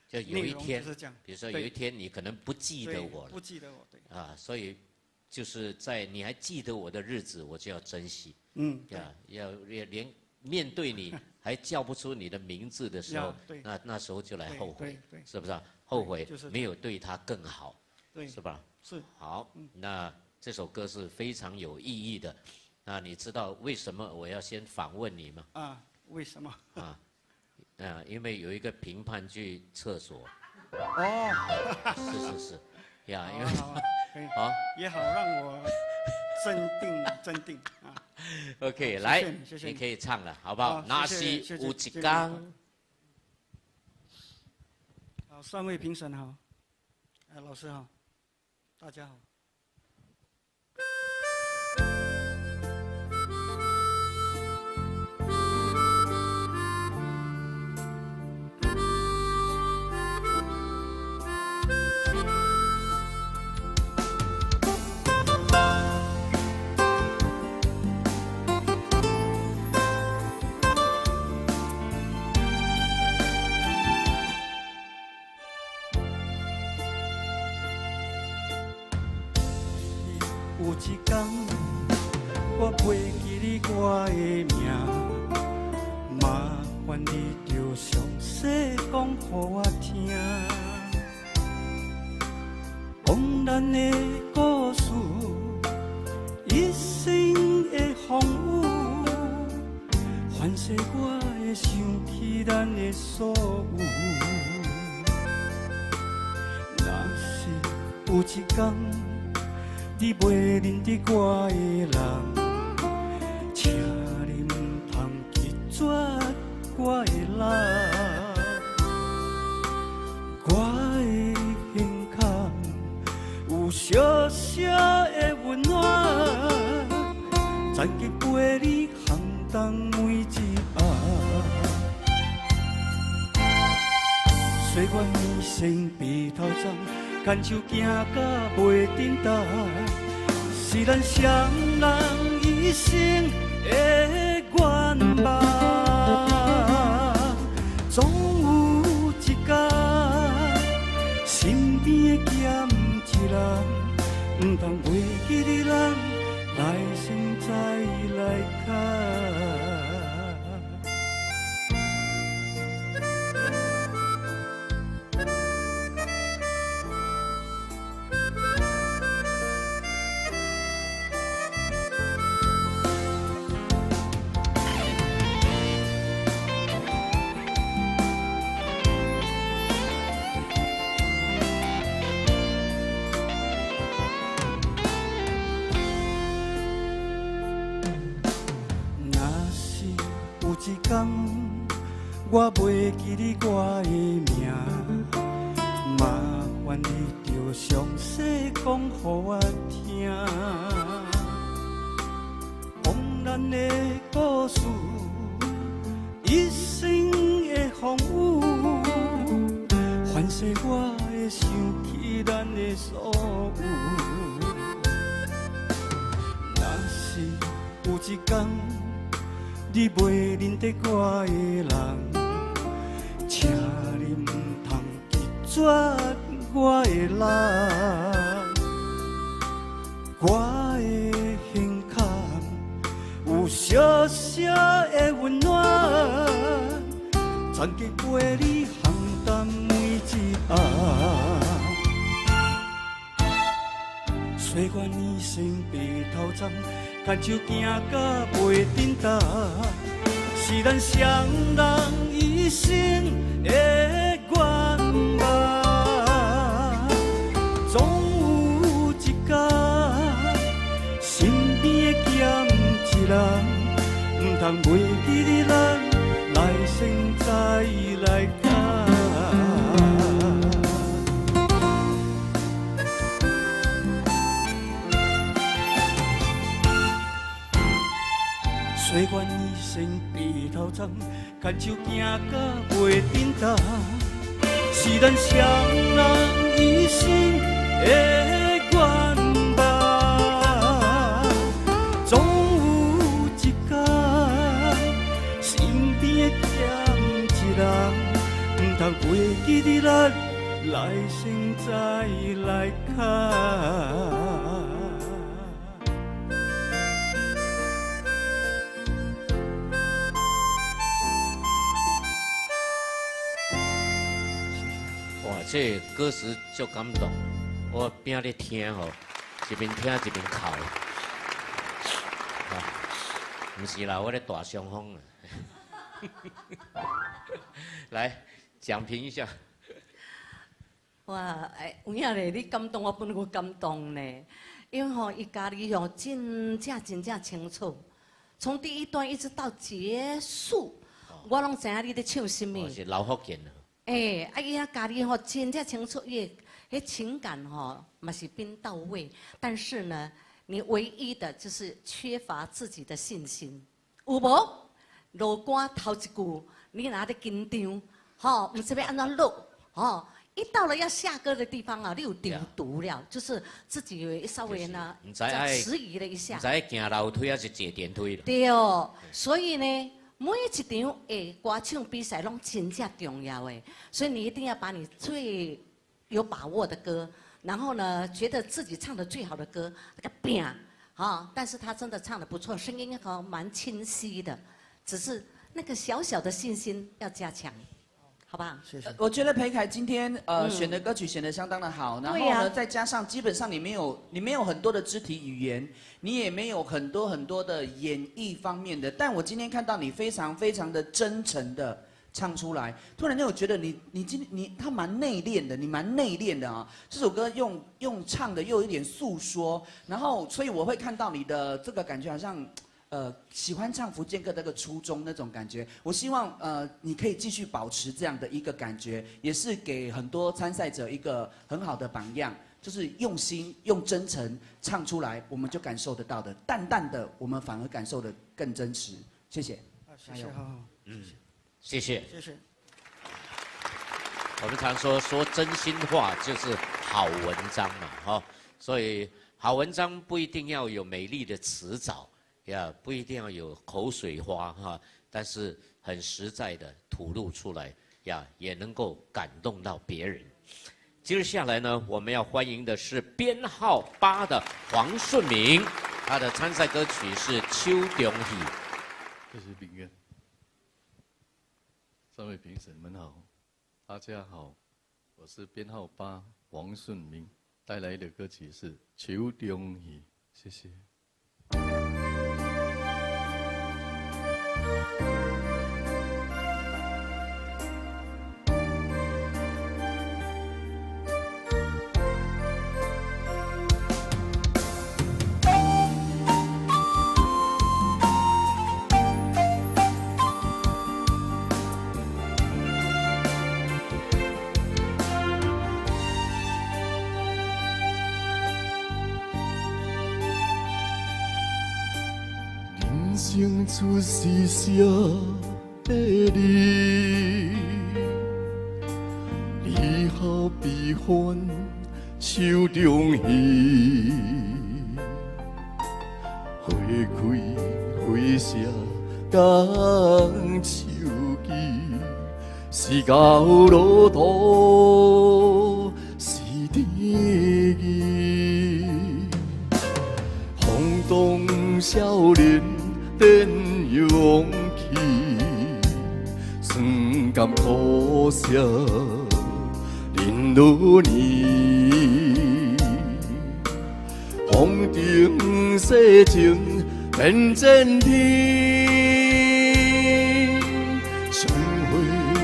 就有一天，比如说有一天你可能不记得我了，不记得我，对啊，所以就是在你还记得我的日子，我就要珍惜。要连面对你还叫不出你的名字的时候，那时候就来后悔，是不是？后悔没有对他更好，是吧？是。好，那这首歌是非常有意义的。那你知道为什么我要先访问你吗？啊，为什么？因为有一个评判去厕所。是，呀，因为好，也好让我镇定啊。OK， 来，你可以唱了，好不好？那是有一天。好，3位评审好，老师好，大家好。有一天，我袂记你我的名，麻烦你着详细讲予我听。往咱的故事，一生的风雨，反正我会想起咱的所有。若是有一天，你袂认得我的人，请你唔通拒绝我的人。我的胸腔有小小的温暖，曾经陪你行动每一暗。岁月年生白头鬃，牵手行到袂振动，是咱双人一生的愿望。总有一天，身边的欠一人，唔通袂记你人，来生再来看。一天，我袂记你我的名，麻烦你着详细讲予我听。往咱的故事，一生的风雨，反正我会想起咱的所有。若是有一天，你袂认得我的人，请你唔通拒绝我的人。我的胸腔有小小的温暖，曾经陪你行动每一暗。岁月年生白头鬃，牵手行到袂振动，是咱双人一一生的愿望，总有一天，身边的欠一人，唔通袂记得咱来生再来看。虽愿一生白头苍，牵手行到袂振动，是咱双人一生的愿望。总有一天，身边的欠一人，唔通袂记得咱来生再来看。这歌词足感动，我边咧听吼，一边听一边哭。啊，不是啦，我咧大伤风啊。来讲评一下。哇，有影咧，你感动我本来感动呢，因为吼伊家己吼真正清楚，从第一段一直到结束，我拢知影你在唱什么。是老福建啊。伊遐家己吼真正清楚，伊迄情感吼嘛是变到位，但是呢，你唯一的就是缺乏自己的信心，有无？落歌头一句，你若咧紧张，吼，唔知要安怎录，吼，一到了要下歌的地方啊，你有丢毒了，就是自己稍微呢迟疑了一下，唔知行楼梯还是坐电梯了。对哦，所以呢。每一场的歌唱比赛拢真正重要的，所以你一定要把你最有把握的歌，然后呢，觉得自己唱的最好的歌，那个拼啊！但是他真的唱得不错，声音好蛮清晰的，只是那个小小的信心要加强，好不好？谢谢。我觉得裴凯今天选的歌曲选得相当的好，然后呢，再加上基本上你没有很多的肢体语言。你也没有很多的演绎方面的，但我今天看到你非常的真诚的唱出来，突然间我觉得他蛮内敛的，你蛮内敛的啊！这首歌用唱的又有一点诉说，然后所以我会看到你的这个感觉好像喜欢唱福建歌那个初衷那种感觉。我希望你可以继续保持这样的一个感觉，也是给很多参赛者一个很好的榜样。就是用心、用真诚唱出来，我们就感受得到的。淡淡的，我们反而感受得更真实。谢谢。谢谢，好。谢谢。谢谢。我们常说真心话就是好文章嘛，哈。所以好文章不一定要有美丽的词藻，呀，不一定要有口水花哈，但是很实在的吐露出来，呀，也能够感动到别人。接下来呢，我们要欢迎的是编号8的黄顺明，他的参赛歌曲是《秋中戏》。这是明月。三位评审们好，大家好，我是编号8黄顺明，带来的歌曲是《秋中戏》，谢谢。生出是啥的你，你好比欢秋中戏，花开花谢讲秋季，是到路途是天意，轰动少年。变勇气，酸甘苦涩，忍落年。风中世情变真天，相会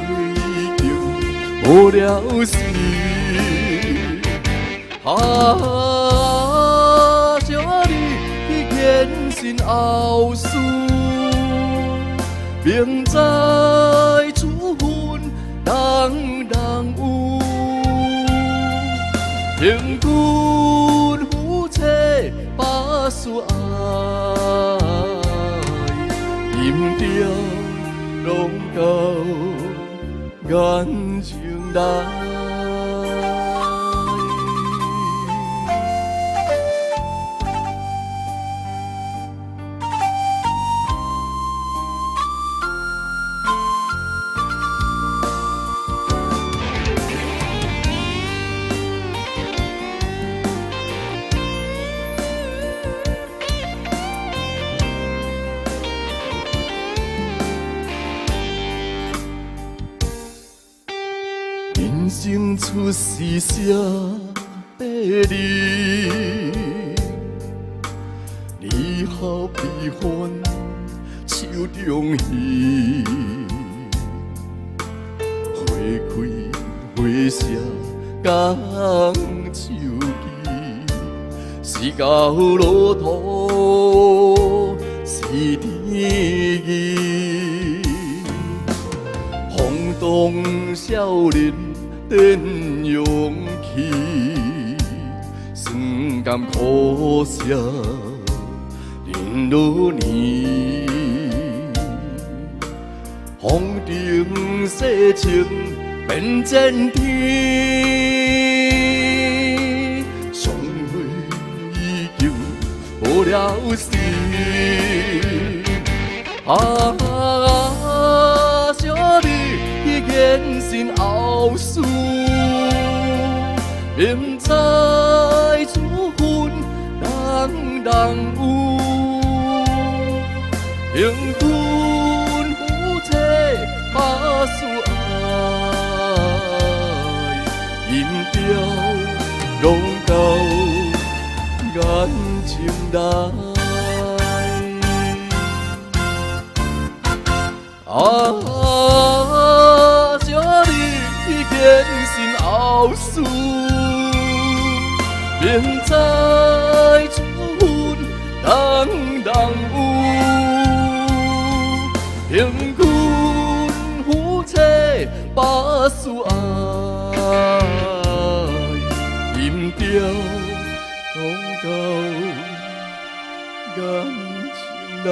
无了时。啊，小你现身后事，明知处分人人有，凭君夫妻把事爱，饮着拢到眼睛内。人生出世啥别离，离合悲欢手中戏，花开花谢讲手机，是到路途是天意，轰动少年电勇气，酸甘苦涩忍落年，风中世情变战天，相会已经无了时。小你现身后事，明知处分人人有，凭君夫妻把事爱，饮着拢到眼睛内。啊，小你现身后事，明知处分人人有，凭君夫妻把事爱，饮着拢到眼睛内。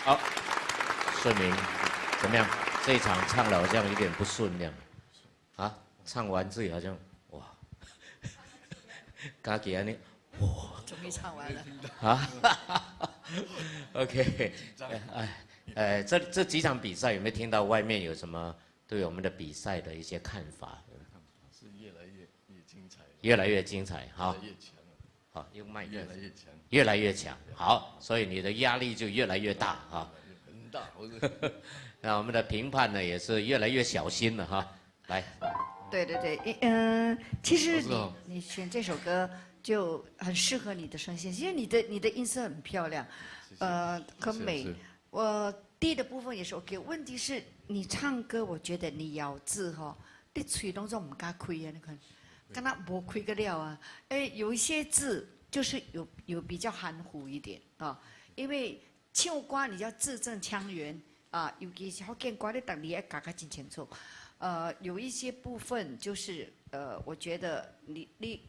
好，顺明怎么样？这一场唱的好像有点不顺那样，啊，唱完自己好像哇，刚给安尼，哇，终于唱完了。啊，OK，这几场比赛有没有听到外面有什么对我们的比赛的一些看法？是越来越精彩，越来越精彩，好，越来越强，好，用麦克，越来越强，越来越强，好，所以你的压力就越来越大啊，很大，那我们的评判呢也是越来越小心了哈，来，对对对，其实你选这首歌就很适合你的声线，因为你的音色很漂亮，很美。我低的部分也是 OK， 问题是你唱歌，我觉得你咬字哈，你嘴拢总唔敢开啊，你看，跟他无开个料啊，有一些字就是有比较含糊一点啊，因为唱歌你要字正腔圆啊，尤其是福建歌你当你要讲得真清楚。有一些部分就是我觉得你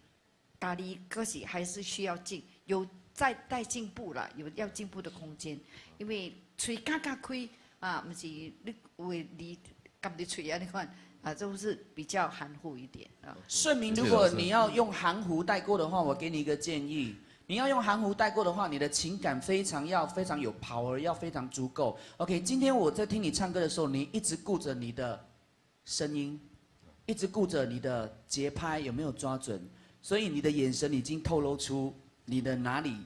家里歌曲还是需要有再待进步啦，有要进步的空间，因为嘴嘎嘎开啊，不是你为你夹你嘴啊，你看啊，都是比较含糊一点啊。顺明，如果你要用含糊带过的话，我给你一个建议。你要用含糊带过的话，你的情感非常有 power， 要非常足够。OK， 今天我在听你唱歌的时候，你一直顾着你的声音，一直顾着你的节拍有没有抓准，所以你的眼神已经透露出你的哪里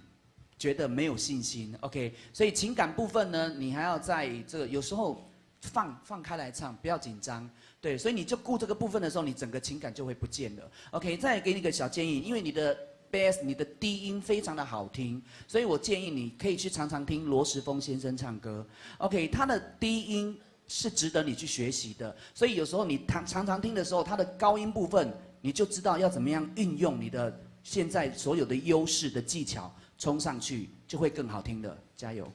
觉得没有信心。OK， 所以情感部分呢，你还要在这个有时候放开来唱，不要紧张。对，所以你就顾这个部分的时候，你整个情感就会不见了。OK， 再给你一个小建议，因为你的 bass 你的低音非常的好听，所以我建议你可以去常常听罗时丰先生唱歌。OK， 他的低音是值得你去学习的，所以有时候你常常听的时候，他的高音部分你就知道要怎么样运用你的现在所有的优势的技巧冲上去，就会更好听的。加油！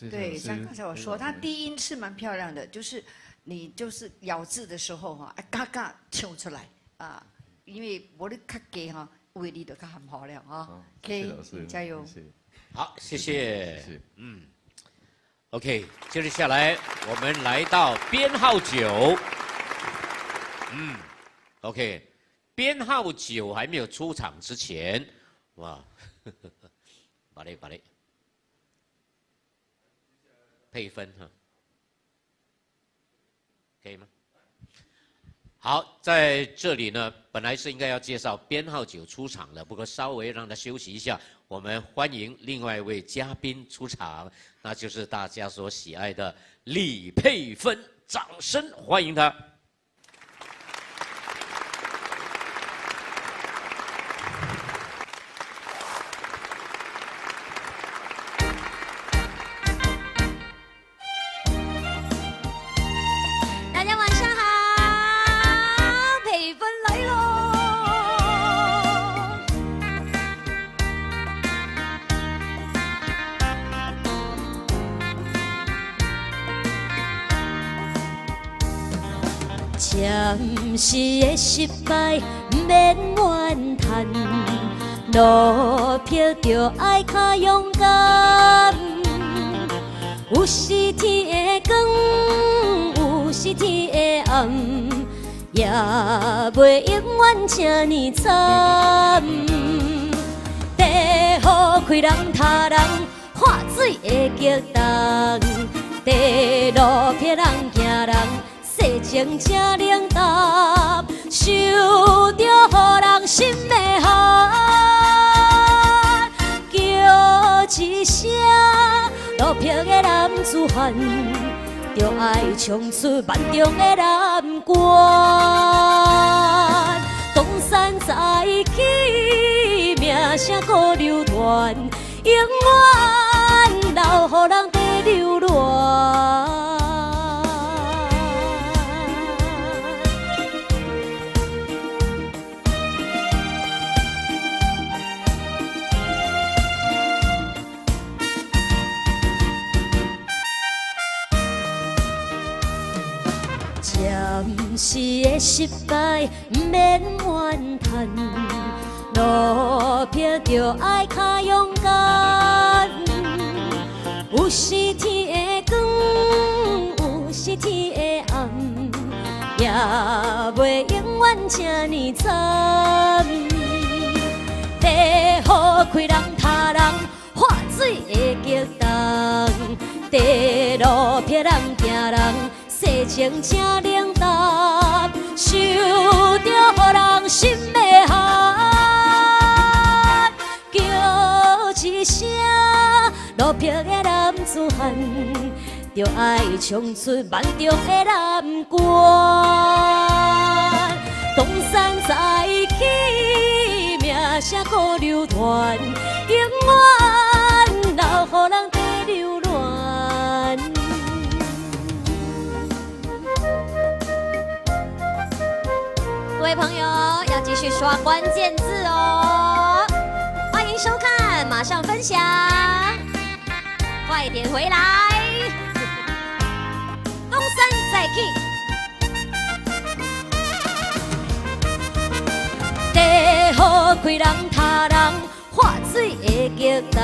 对，像刚才我说，他低音是蛮漂亮的，就是你就是咬字的时候哈，嘎嘎唱出来啊，因为我的卡给哈，威力都很漂亮啊。OK， 加油！好，谢谢。OK， 接着下来我们来到编号9。OK， 编号9还没有出场之前，哇，把嘞，配分哈，可以吗？好，在这里呢，本来是应该要介绍编号9出场的，不过稍微让他休息一下。我们欢迎另外一位嘉宾出场，那就是大家所喜爱的李佩芬，掌声欢迎他。大家晚上好，佩芬来喽。暂时的失败免怨叹，路撇着爱较勇敢。有时天的光，有时天的暗，也袂永远这呢惨。地雨开人他人，喝水的激动，地路撇人行人。世情正冷淡，受着予人心的寒，叫一声落魄的男子汉，就爱冲出万众的难关。东山再起，名声搁流传，永远留予人地流乱。暂时的失败免怨叹，路撇着爱较勇敢。有时天的光，有时天的暗，也袂永远这呢惨。地雨开人他人，喝水的激动，地路撇人行人。世情正冷淡，受着予人心的寒，叫一声落魄的男子汉，就爱冲出万众的难关。东山再起，名声搁流传，永远留予人地流乱。各位朋友要继续刷关键字哦，欢迎收看，马上分享，快点回来。东山再起，地雨开人他人，喝水的激动，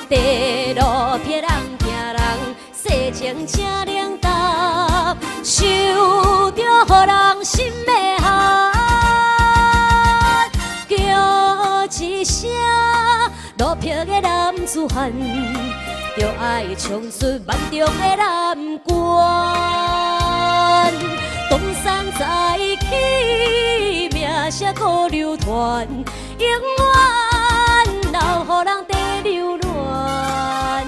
地路撇人行人，世情正冷淡，受着予人心的寒，叫一声落魄的男子汉，就爱冲出万众的难关。东山再起，名声搁流传，永远留予人地流乱。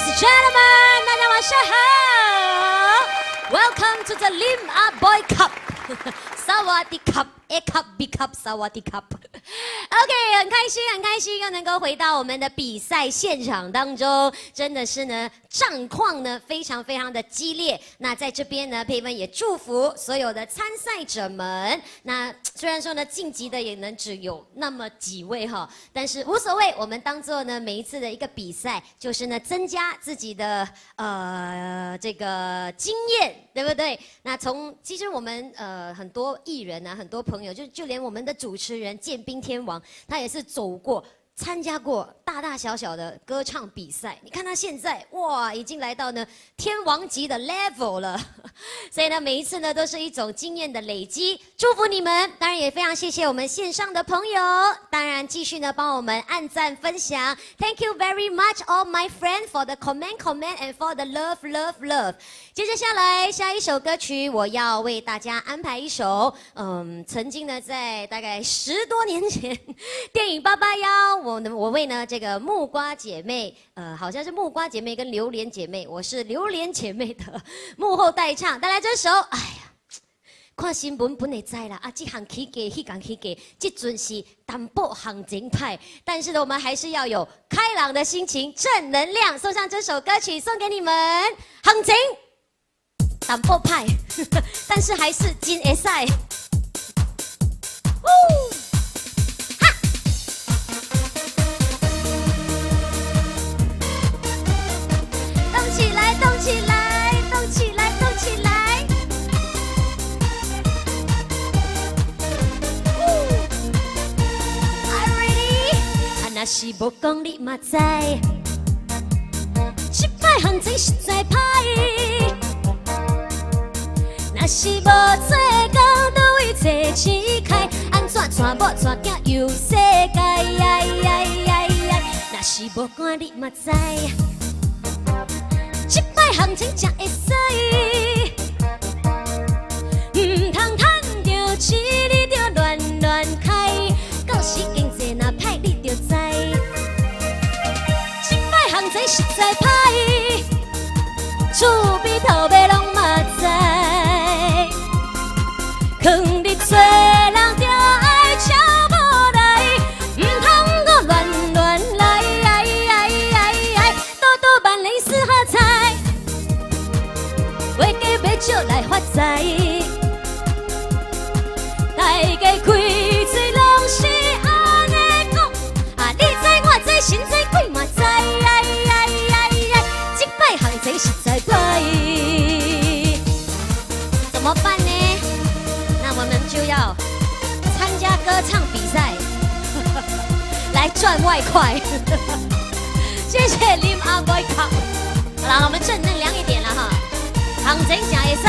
and gentlemen， 大家晚上好 ，Welcome to the Lim Ah Boy Cup， 萨瓦迪 Cup。A cup B cup 萨瓦迪 cup。OK， 很开心，很开心，又能够回到我们的比赛现场当中，真的是呢，战况呢非常非常的激烈。那在这边呢，佩芬也祝福所有的参赛者们。那虽然说呢，晋级的也能只有那么几位哈，但是无所谓，我们当做呢每一次的一个比赛，就是呢增加自己的这个经验，对不对？那其实我们很多艺人啊，很多朋友就连我们的主持人建兵天王，他也是参加过大大小小的歌唱比赛。你看他现在哇，已经来到呢天王级的 level 了。所以呢，每一次呢都是一种经验的累积。祝福你们，当然也非常谢谢我们线上的朋友，当然继续呢帮我们按赞分享。Thank you very much all my friends for the comment and for the love。接着下来下一首歌曲，我要为大家安排一首，曾经呢在大概10多年前电影881。我为呢这个木瓜姐妹，好像是木瓜姐妹跟榴莲姐妹，我是榴莲姐妹的幕后代唱，带来这首。哎呀，看新闻本会知啦，这行起价，迄行起价，这阵是淡薄行情派，但是呢，我们还是要有开朗的心情，正能量，送上这首歌曲送给你们。行情淡薄派，但是还是真会使。动起来，动起来，动起来！若是无讲你嘛知，这摆行情实在歹。若是无做工，倒位找钱开，安怎带某带囝游世界？若是无管你嘛知。这摆行情才会使，唔通赚着钱你就乱开，到时经济若歹你就知。这摆行情实在歹，厝边头尾拢嘛知，囥你做人就爱超无来，唔通搁乱来，多多万零四合彩。就来发财，大家开嘴拢是安尼讲，你知我知，神知鬼嘛知，这摆行情实在歹，怎么办呢？那我们就要参加歌唱比赛，来赚外快。谢谢Lim Ah Boy Cup。好了，我们正能量一点了哈。行情真会使，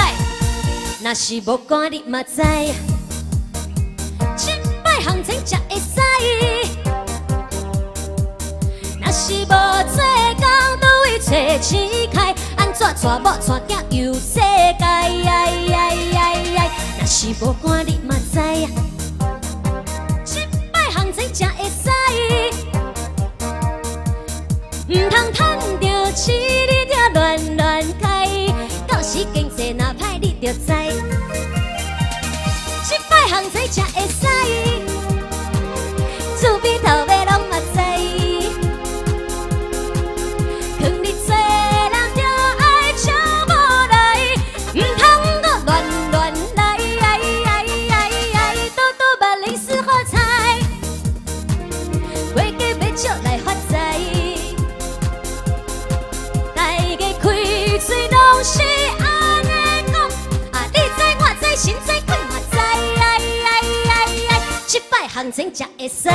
若是无管你嘛知，这摆行情真会使。若是无做工，倒位找钱开，安怎带某带囝游世界？若是无管你嘛知，这摆行情真会使，唔通赚着钱你就乱开。到时经济若歹你就知，这摆行情才会使，厝边头尾拢嘛知，囥你做人就爱超无来，唔通搁乱来，多多万零四合彩，过家要借来发财，大家开嘴拢是。神知鬼嘛知，这摆行情才会使。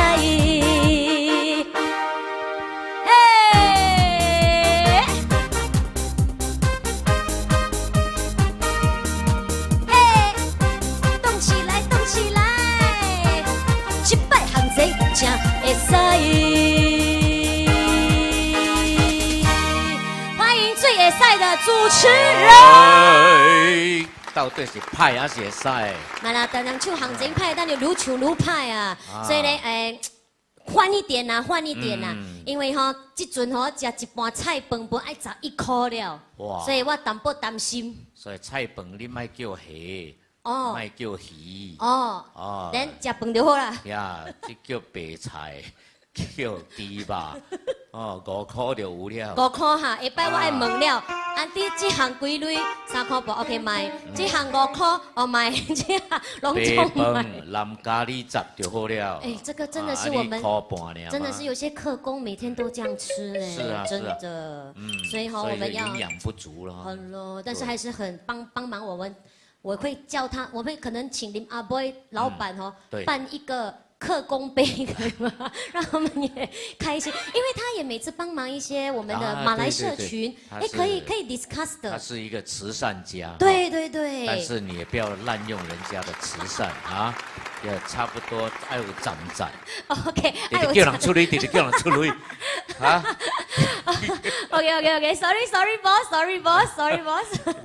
动起来，动起来，这摆行情才会使。欢迎最会使的主持人。到底是派还是会使？嘛啦，当然唱行情派，咱就愈唱愈派啊。所以呢，换一点啦，换一点啦，因为吼，即阵吼食一盘菜饭本爱11块了，所以我淡薄担心。所以菜饭你莫叫虾，哦，莫叫鱼。哦，咱食饭就好啦。呀，这叫白菜，叫猪吧。5块就有了。5块哈，下摆我爱问了，安迪这项几类？3块半 OK 卖，这项5块哦卖，这项拢总卖。蓝咖喱汁就好了。哎，这个真的是我们，真的是有些客工每天都这样吃哎，是啊，真的。所以哈，我们要营养不足了。好咯，但是还是很帮忙我们，我会叫他，我会可能请林阿 boy 老板哦办一个。客工杯可以吗？让他们也开心，因为他也每次帮忙一些我们的马来社群，哎，可以 discuss 的。他是一个慈善家。对对对。但是你也不要滥用人家的慈善啊，也差不多爱有攒攒。OK， 你叫人出来，你叫人出来啊。OK，sorry boss。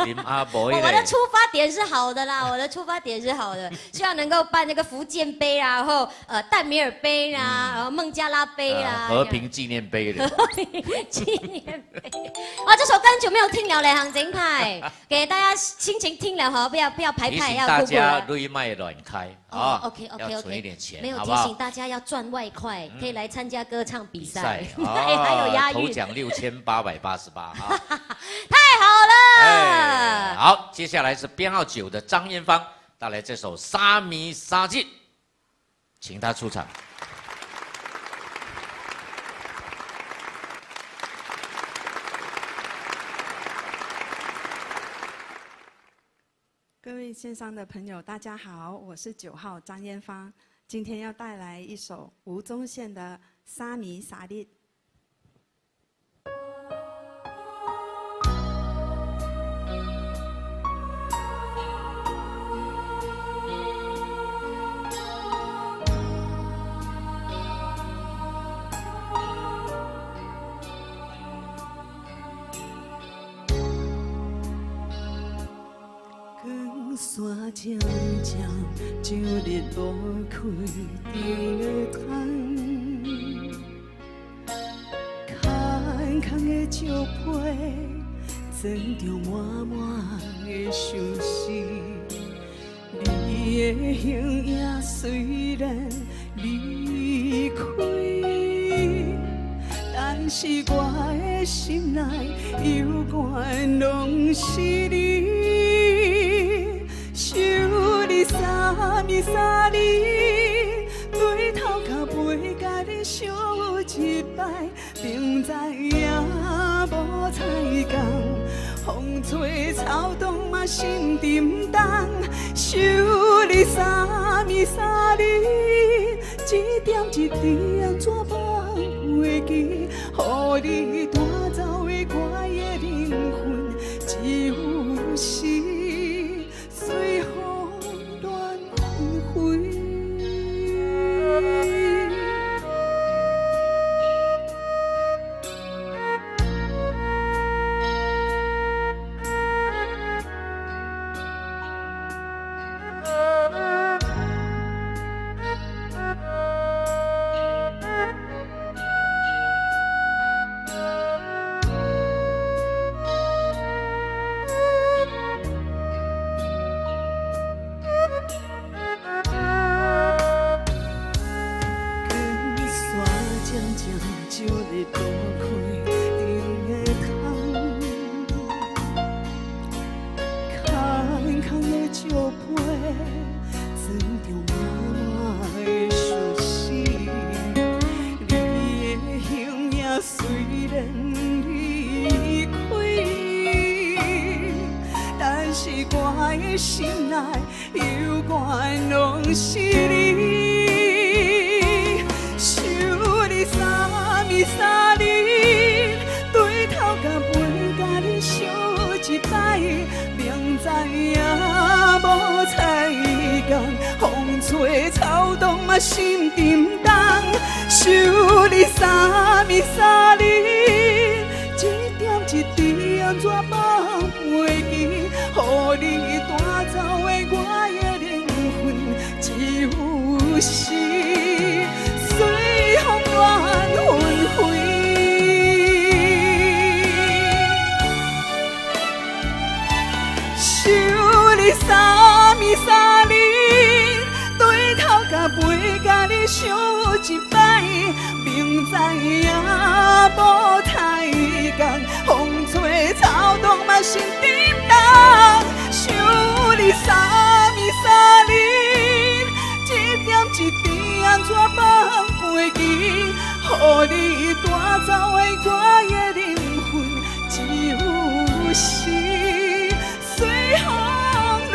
林阿伯，我的出发点是好的啦，我的出发点是好的，希望能够办那个福建杯啦，然后淡米尔杯啦，然后孟加拉杯啦，和平纪念杯的。和平纪念杯。哇，这首歌很久没有听了嘞，行情派，给大家心情听了哈，不要排，要大家瑞麦乱开啊。OK， 要存一点钱，没有提醒大家要赚外快，可以来参加歌唱比赛，还有押韵。头奖6888啊，太好了。好，接下来是编号9的张艳芳带来这首《沙弥沙进》，请她出场。各位线上的朋友，大家好，我是9号张艳芳，今天要带来一首吴宗宪的《沙弥沙进》。山渐渐就日落开地窗，空空的石批，装着满满的相思。你的形影虽然离开，但是我的心内犹原拢是你。想你沙弥沙你，对头壳背甲你相一摆，明知影无彩工，风吹草动嘛心沉重。想你沙弥沙你，一点一滴安怎放袂记？予你带走的我的灵魂，只有是。随风乱飞。心内犹原拢是你，想你沙弥沙你，对头甲背甲你相一摆，明知影无彩工，风吹草动嘛心沉重，想你沙弥沙你，一点一滴安怎放袂记？予你带走的我的灵魂，只有是随风影无太共，风吹草动嘛心震动，想你三暝三日，一点一滴安怎放袂记，予你带走的我的灵魂，只有是随风乱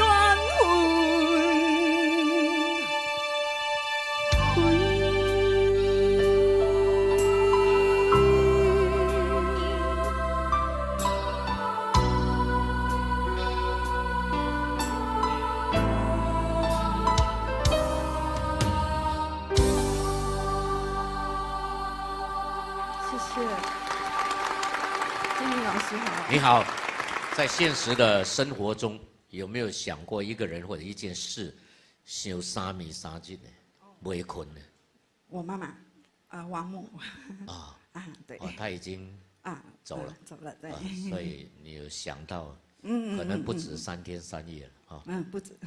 你好，在现实的生活中，有没有想过一个人或者一件事，想三暝三日呢？没困呢？我妈妈，王母。对。她已经走了。走了，对。所以你有想到，可能不止3天3夜了啊。不止。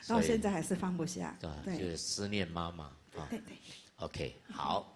到现在还是放不下。对，就是思念妈妈啊。对。OK， 好。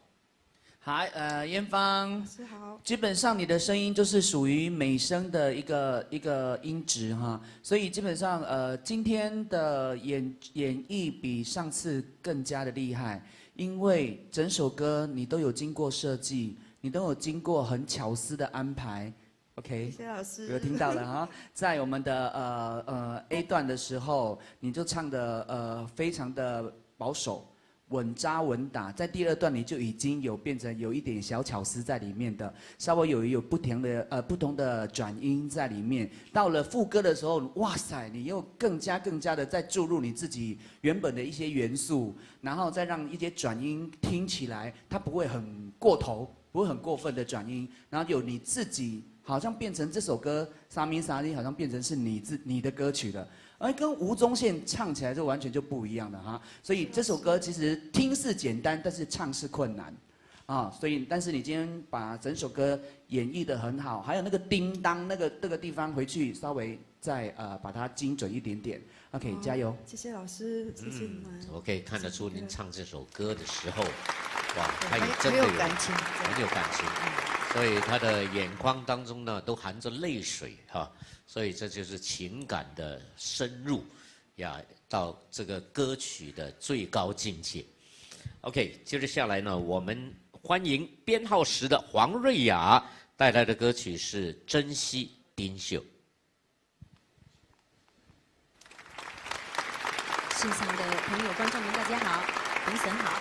好，艳芳，是好。基本上你的声音就是属于美声的一个音质哈，所以基本上今天的演绎比上次更加的厉害，因为整首歌你都有经过设计，你都有经过很巧思的安排。OK， 谢谢老师，有听到了哈。在我们的A 段的时候，你就唱的非常的保守。稳扎稳打，在第2段你就已经有变成有一点小巧思在里面的，稍微有不同的转音在里面。到了副歌的时候，哇塞，你又更加的再注入你自己原本的一些元素，然后再让一些转音听起来它不会很过头，不会很过分的转音，然后有你自己，好像变成这首歌《三暝三日》好像变成是你的歌曲了。而跟吴宗宪唱起来就完全就不一样了哈，所以这首歌其实听是简单，但是唱是困难，所以但是你今天把整首歌演绎得很好，还有那个叮当那个地方回去稍微再把它精准一点点 ，OK， 加油！谢谢老师，谢谢你们。我可以看得出您唱这首歌的时候，哇，他也真的有感情，很有感情，所以他的眼眶当中呢都含着泪水哈。所以这就是情感的深入呀，到这个歌曲的最高境界。OK， 接着下来呢，我们欢迎编号10的黄瑞雅带来的歌曲是《珍惜丁秀》。现场的朋友、观众们，大家好，评审好。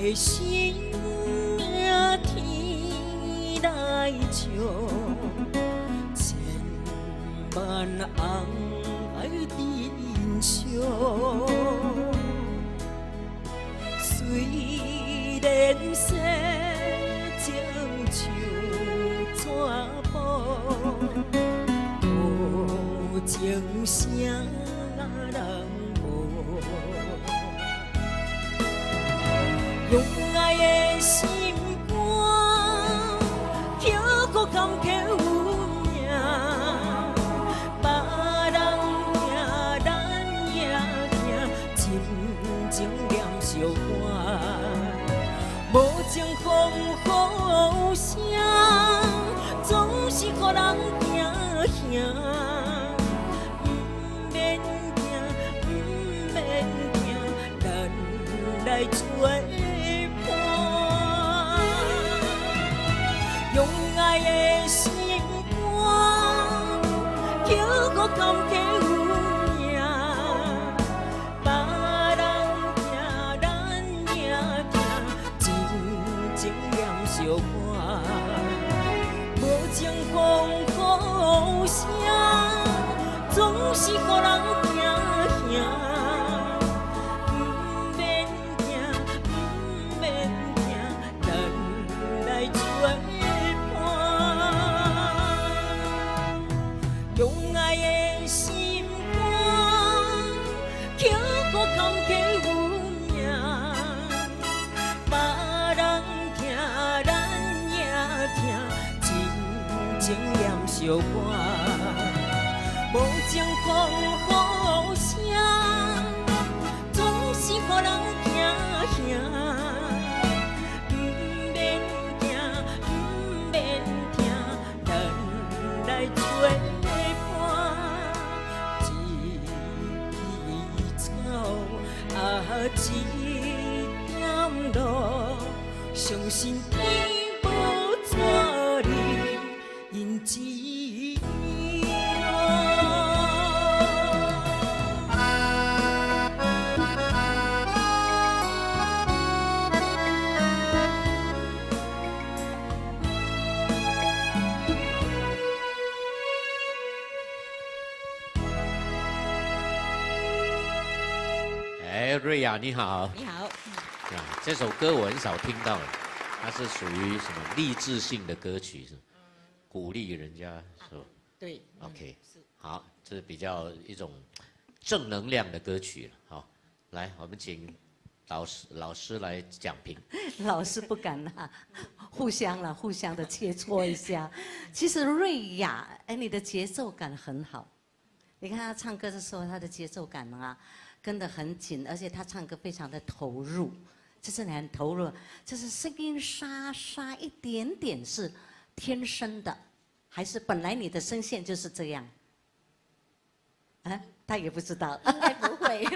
的心也天来笑，千万红爱珍惜。虽然世情像纸布，多情啥人无？用爱的心肝，刻骨甘刻有命。别人听，咱也听，真情念相伴。无情风雨声，总是予人惊吓。不免惊，不免惊，咱来作伴。用爱的心肝，刻骨甘刻有命。别人听，咱也听，真情念相伴。无情风雨声，总是予人惊吓。不免惊，不免惊，咱来作伴。用爱的心肝，刻骨甘刻有命。别人听，咱也听，真情念相伴。无情风雨声，总是予人惊吓。不免惊，不免听，咱来作伴。一枝草，一点露，相信天无绝人因之瑞雅你好。你好。这首歌我很少听到，它是属于什么励志性的歌曲，是鼓励人家是吧？对。OK， 好，这是比较一种正能量的歌曲了。好，来，我们请老师来讲评。老师不敢啦，互相的切磋一下。其实瑞雅，你的节奏感很好。你看他唱歌的时候，他的节奏感啊，跟得很紧，而且他唱歌非常的投入，就是你很投入，就是声音沙沙一点点是天生的，还是本来你的声线就是这样？啊，他也不知道，应该不会，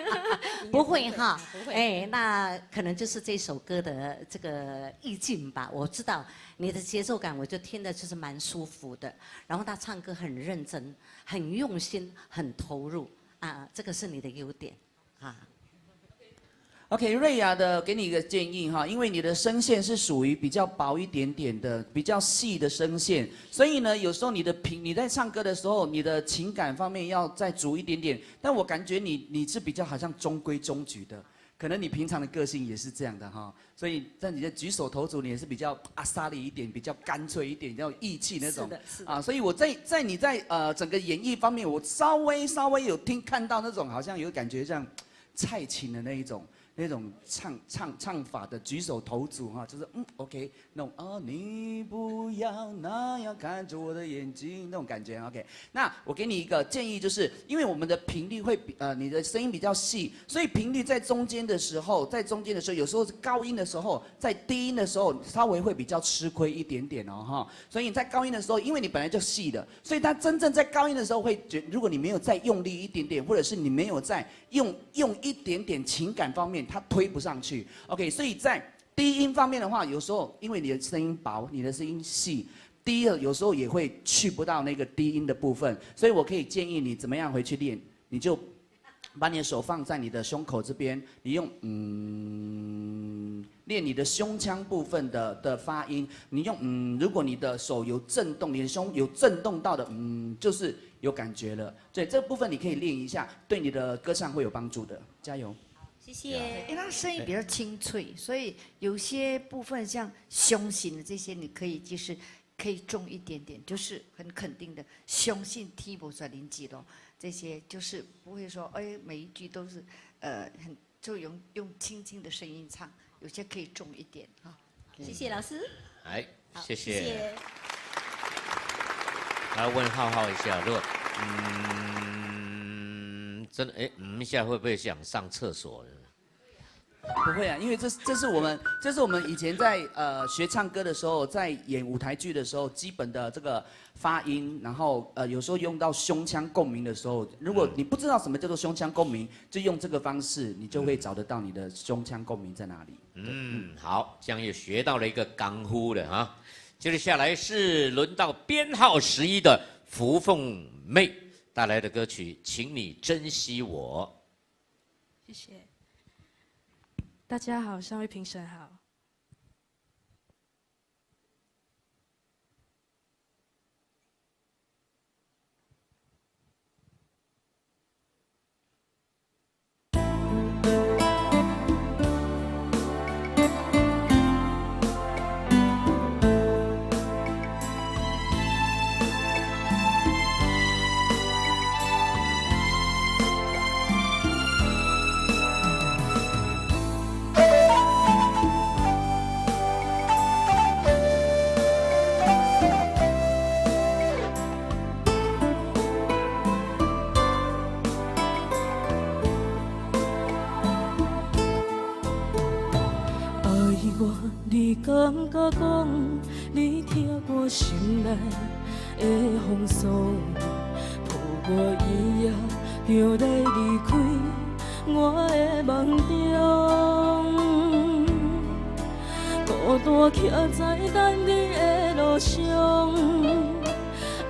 不会哈，不会。哎，那可能就是这首歌的这个意境吧。我知道你的节奏感，我就听的就是蛮舒服的。然后他唱歌很认真、很用心、很投入啊，这个是你的优点啊。OK， 瑞雅的给你一个建议哈，因为你的声线是属于比较薄一点点的、比较细的声线，所以呢，有时候你在唱歌的时候，你的情感方面要再足一点点。但我感觉你是比较好像中规中矩的，可能你平常的个性也是这样的哈，所以在你的举手投足，你也是比较阿萨里一点，比较干脆一点，比较有义气那种。是的。啊，所以我在你在整个演绎方面，我稍微有看到那种好像有感觉像蔡琴的那种唱法的举手投足哈，就是OK 那种哦，你不要那样看着我的眼睛那种感觉 OK。那我给你一个建议，就是因为我们的频率会你的声音比较细，所以频率在中间的时候，有时候是高音的时候，在低音的时候稍微会比较吃亏一点点哦哈。所以你在高音的时候，因为你本来就细的，所以它真正在高音的时候会如果你没有再用力一点点，或者是你没有再用一点点情感方面。它推不上去 ，OK， 所以在低音方面的话，有时候因为你的声音薄，你的声音细，低了有时候也会去不到那个低音的部分，所以我可以建议你怎么样回去练，你就把你的手放在你的胸口这边，你用练你的胸腔部分的发音。你用如果你的手有震动，你的胸有震动到的就是有感觉了。对，这部分你可以练一下，对你的歌唱会有帮助的。加油！谢谢。因为他声音比较清脆，所以有些部分像胸型的这些，你可以就是可以重一点点，就是很肯定的胸型 T 不出来零几咯。这些就是不会说哎每一句都是很就用轻轻的声音唱，有些可以重一点哈。谢谢老师。来，谢谢谢。来问浩浩一下，如果真的一下会不会想上厕所呢？不会啊，因为这是我们以前在学唱歌的时候，在演舞台剧的时候，基本的这个发音，然后有时候用到胸腔共鸣的时候，如果你不知道什么叫做胸腔共鸣，就用这个方式，你就会找得到你的胸腔共鸣在哪里。好，这样也学到了一个功夫了啊。接着下来是轮到编号11的福凤妹带来的歌曲《请你珍惜我》。谢谢。大家好，三位评审好。你敢甲讲，你听我心内的风霜，抱我伊也就来离开我的梦中，孤单徛在等你的路上，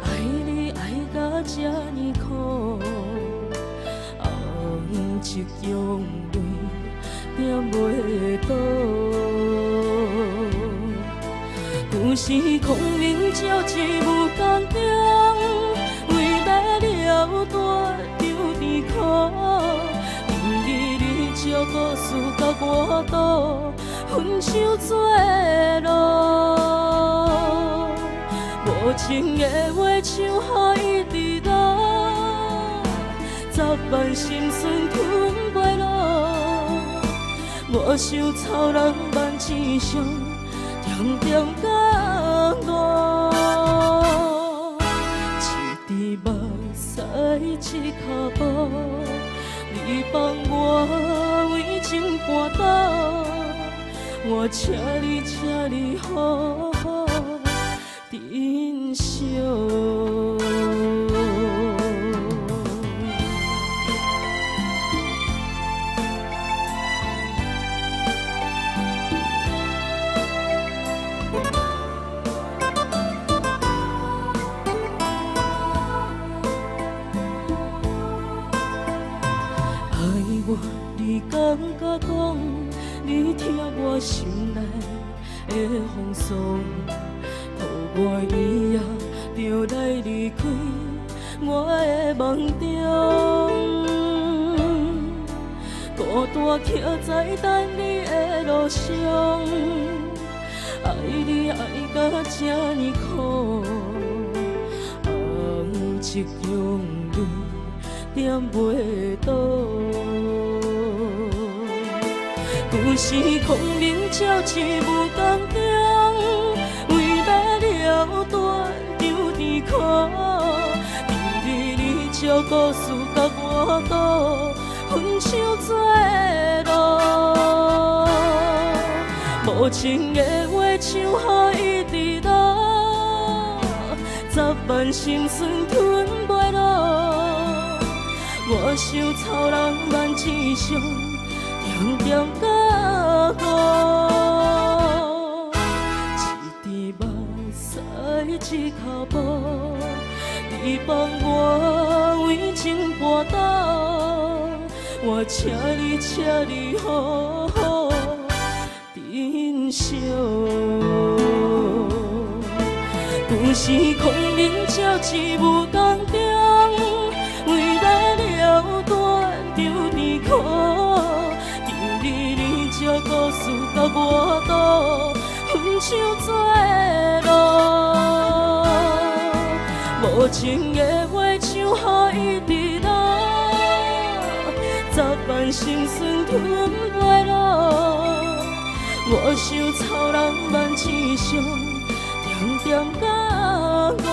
爱你爱到这呢苦，一江泪点袂倒。有时空明照一幕光中，为要了断就甜苦，因为你照故事甲我赌，分手做路。无情的话像雨一直落，十万心酸吞袂落。我想草人万千伤。点点角落，一滴目屎一脚步，你放我为情半倒，我请你好好珍惜。你敢甲讲，你听我心内的风霜，抱我伊也就来离开我的梦中，孤单徛在等你的路上，爱你爱到这呢苦，一江泪点袂倒。有时空明照一幕光中，为要了断就甜苦，因为你照故事甲我赌，分手做路。无情的话像雨一直落，十万心酸吞袂落。我想草人万千伤。点点角落，一滴目屎一脚步，你放我为情半倒，我请你好好珍珍惜。有时空明照一幕当中，为来了断着甜苦，由你这故事甲我度，分手做路。无情的话像雨一直落，十万心酸吞袂落。我想草人万次伤，点点甲我。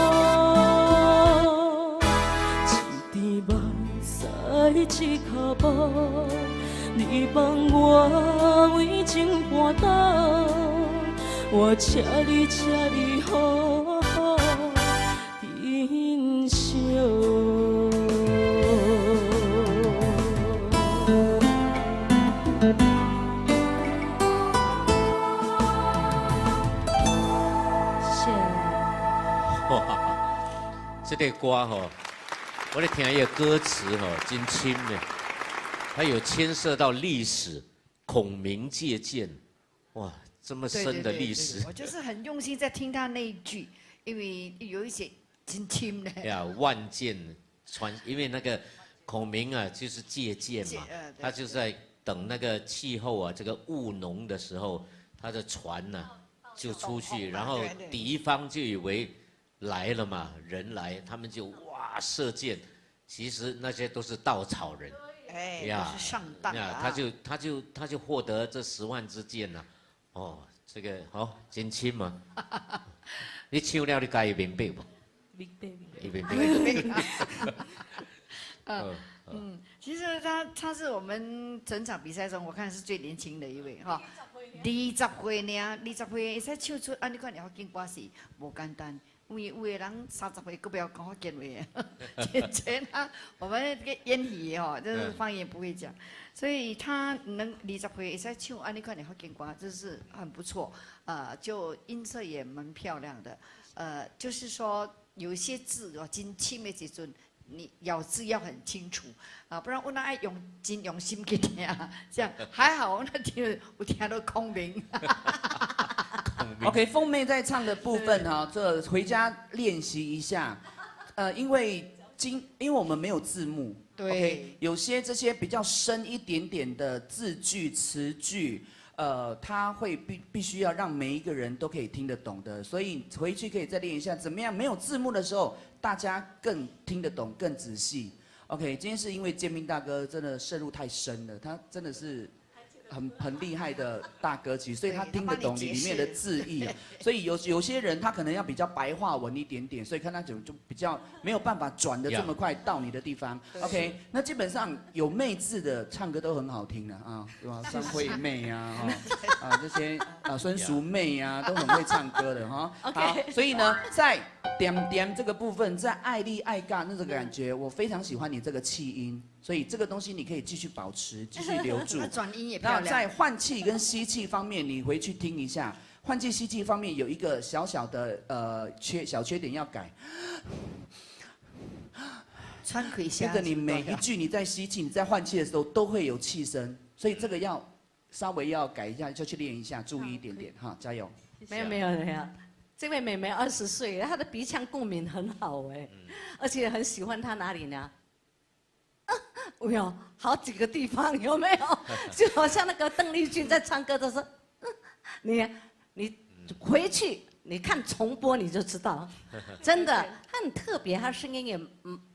一滴目屎一脚步，你帮我为情搬倒，我请你好好珍惜。这个歌吼，我咧听伊个歌词吼，真深呢。它有牵涉到历史，孔明借箭，哇，这么深的历史。我就是很用心在听他那一句，因为有一些真听的。呀，万箭穿，因为那个孔明啊，就是借箭嘛，他就是在等那个气候啊，这个务农的时候，他的船呢就出去，然后敌方就以为来了嘛，人来，他们就哇射箭，其实那些都是稻草人。哎，都是上当啊！他就获得这10万支箭呐、哦，这个好真亲嘛。你唱了你家明白不？明白。明白。其实他是我们整场比赛中，我看是最年轻的一位哈。20岁呢，20岁会使唱出安尼款的福建歌是无简单。有的人30岁都不要讲福建话，简直啊！我们这个烟语哈，就是方言不会讲，所以他能20岁会使唱安尼款的福建歌，这是很不错。就音色也蛮漂亮的。就是说有一些字哦，真深的时阵，你咬字要很清楚啊，不然我那爱真用心去听，这样还好我那有听到空明。OK， 凤妹在唱的部分哈，这回家练习一下。因为我们没有字幕，对 ，OK， 有些这些比较深一点点的字句词句，它会必须要让每一个人都可以听得懂的，所以回去可以再练一下，怎么样？没有字幕的时候，大家更听得懂，更仔细。OK， 今天是因为建明大哥真的渗入太深了，他真的是。很厉害的大歌曲，所以他听得懂里面的字义啊。所以有些人他可能要比较白话文一点点，所以看他就比较没有办法转得这么快到你的地方。OK， 那基本上有妹字的唱歌都很好听的啊，对吧？张惠妹啊，这些孙淑妹啊，都很会唱歌的哈。好，所以呢，在点点这个部分，在爱丽爱尬那种感觉，我非常喜欢你这个气音。所以这个东西你可以继续保持，继续留住。转音也漂亮。那在换气跟吸气方面，你回去听一下。换气、吸气方面有一个小小的小缺点要改。穿盔下。那个你每一句你在吸气、你在换气的时候都会有气声，所以这个要稍微要改一下，就去练一下，注意一点点哈，加油。没有，这位妹妹20岁，她的鼻腔共鸣很好哎，而且很喜欢她哪里呢？有好几个地方有没有？就好像那个邓丽君在唱歌的时候，你回去你看重播你就知道，真的她很特别，她声音也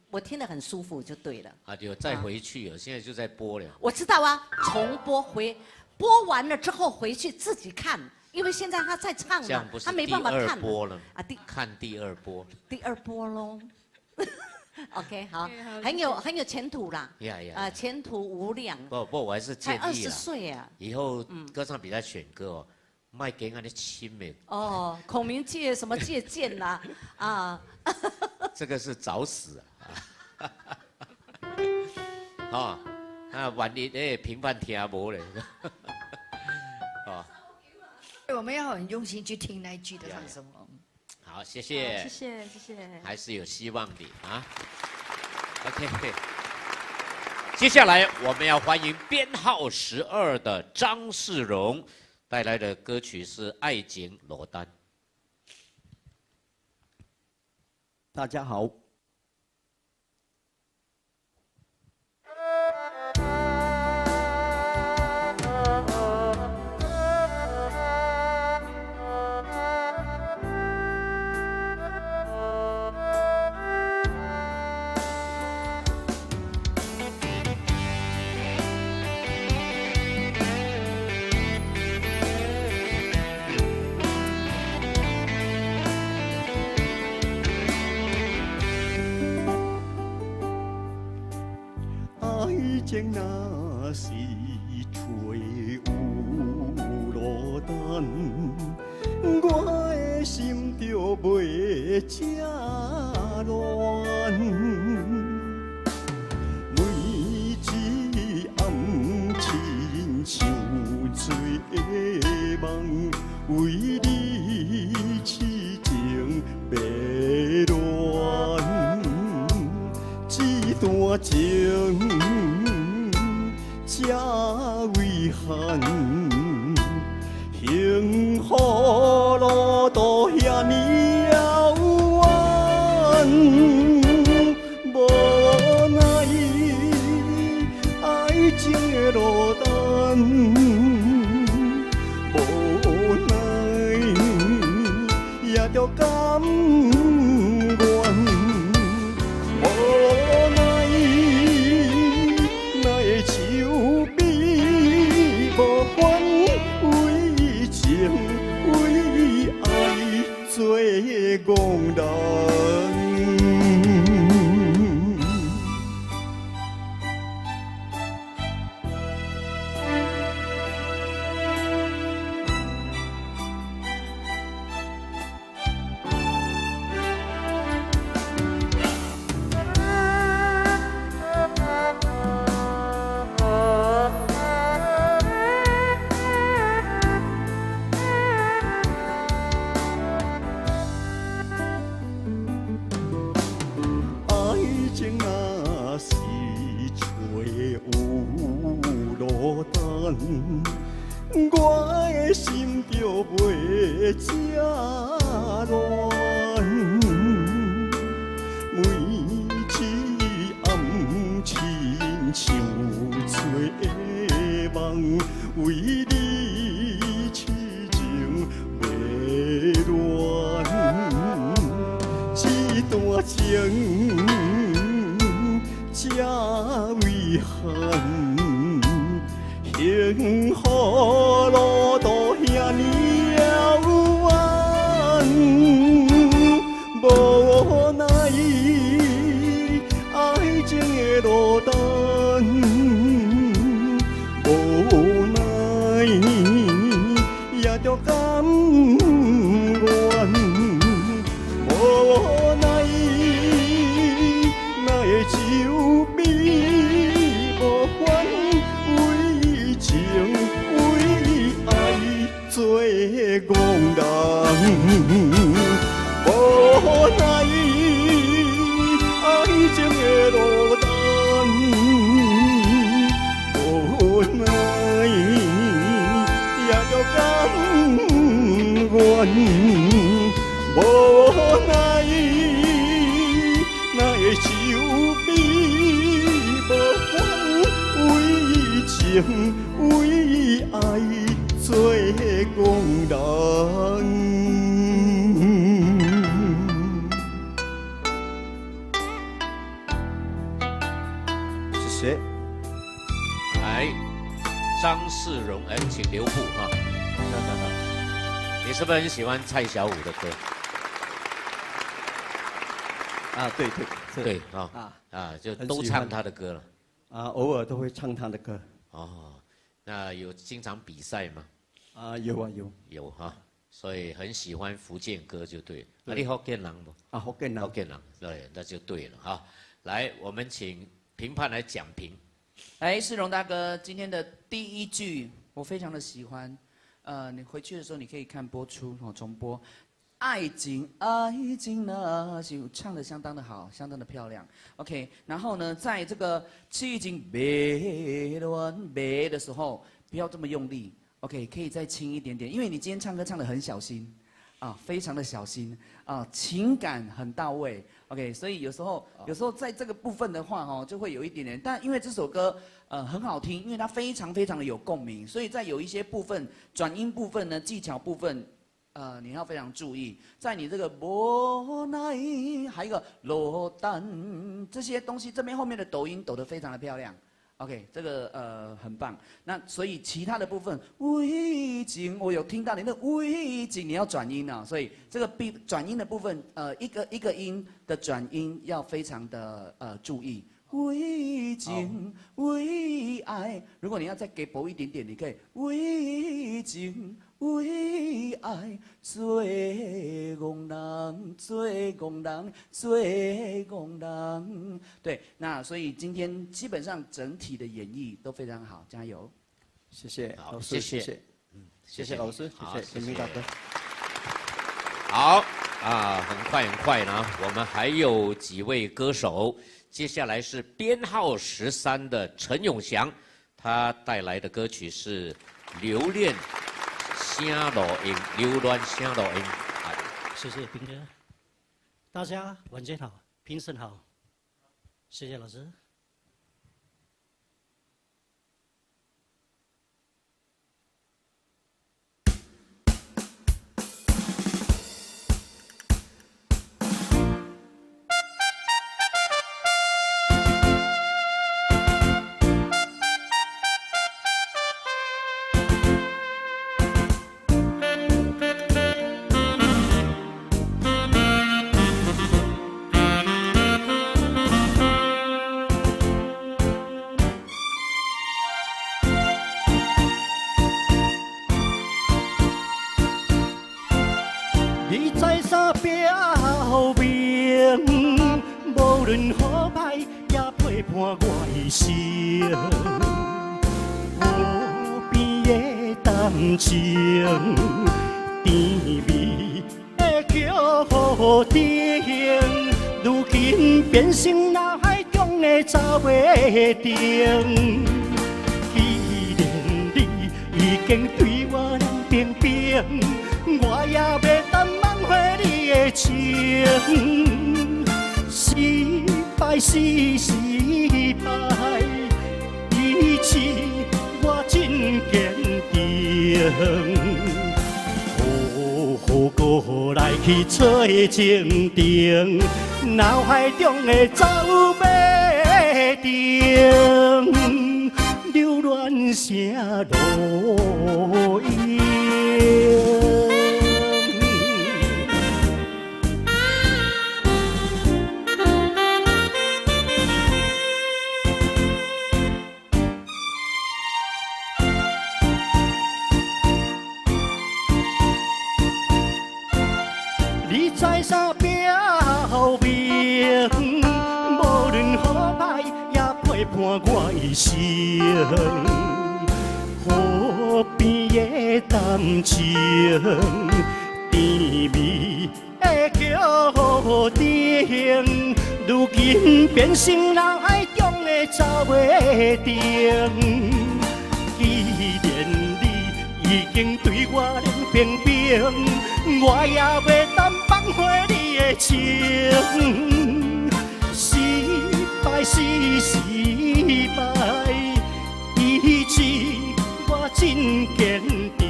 我听得很舒服就对了。啊，就再回去了，现在就在播了。我知道啊，重播播完了之后回去自己看，因为现在她在唱嘛，她没办法看了。啊，看第二播。第二播喽。OK， 好，很有前途啦。前途无量。不，我还是建议才20岁啊。以后歌唱比赛选歌哦，卖给俺的亲的。哦，孔明借什么借箭呐？啊。这个是找死啊！哦，万一评判听无嘞。哦。我们要很用心去听那一句的唱什么。好，谢谢，谢谢，还是有希望的啊。OK， 接下来我们要欢迎编号12的张世荣，带来的歌曲是《爱情落单》。大家好。爱情若是吹有落单，我的心就袂这乱。每一暗亲像做梦，为你痴情迷乱。这段情这遗憾，幸福路途遐尼遥远，无奈爱情的落单，无奈也着甘愿。无奈，哪会手比无关？为情为爱做戆人。我的心就袂这乱，每一暗亲像做梦，为你痴情迷乱。这段情这遗憾。幸福路途遐尼遥远，无奈爱情的落单，无奈也着甘愿，无奈哪会手比无关？情为爱做戆人，无奈爱情的落单，无奈也着甘愿，无奈哪会手比无关？为情。为爱做戆人。谢谢。来，张世荣，请留步哈。你是不是很喜欢蔡小五的歌？啊，对，对啊，就都唱他的歌了。啊，偶尔都会唱他的歌。哦，那有经常比赛吗？啊，有啊有。有哈，所以很喜欢福建歌就对了。那你福建人不？啊，福建人。福建人，对，那就对了哈。来，我们请评判来讲评。来，世荣大哥，今天的第一句我非常的喜欢。你回去的时候你可以看播出重播。爱情，爱情那就唱得相当的好，相当的漂亮。OK， 然后呢，在这个痴情迷乱迷的时候，不要这么用力， OK， 可以再轻一点点，因为你今天唱歌唱得很小心，啊，非常的小心，啊，情感很到位。OK， 所以有时候在这个部分的话，就会有一点点，但因为这首歌很好听，因为它非常非常的有共鸣，所以在有一些部分转音部分呢，技巧部分。你要非常注意，在你这个无奈，还有一个落单这些东西，这边后面的抖音抖得非常的漂亮。OK， 这个很棒。那所以其他的部分，微景我有听到你的微景，你要转音啊，所以这个转音的部分，一个音的转音要非常的注意。为情为爱，如果你要再给薄一点点，你可以为情为爱，做憨人，做憨人，做憨人。对，那所以今天基本上整体的演绎都非常好，加油！谢谢好，老师，谢谢谢谢，谢谢老师，谢谢林明大哥。好很快呢，我们还有几位歌手。接下来是编号13的陈永祥，他带来的歌曲是《留恋声路音》，流乱声路音。谢谢斌哥，大家晚间好，评审好，谢谢老师。情定，脑海中的走马灯，流乱声路音。在山边后面，无论好歹也陪伴我一生。河边的谈情，甜蜜的桥顶，如今变成脑海中的走马灯。既然你已经对我冷冰冰，我也袂当放火你的情，失败是失败，以致我真坚定。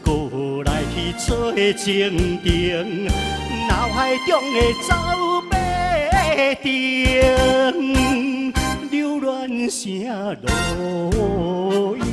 过来去做情定，脑海中的走马灯，流乱声路音。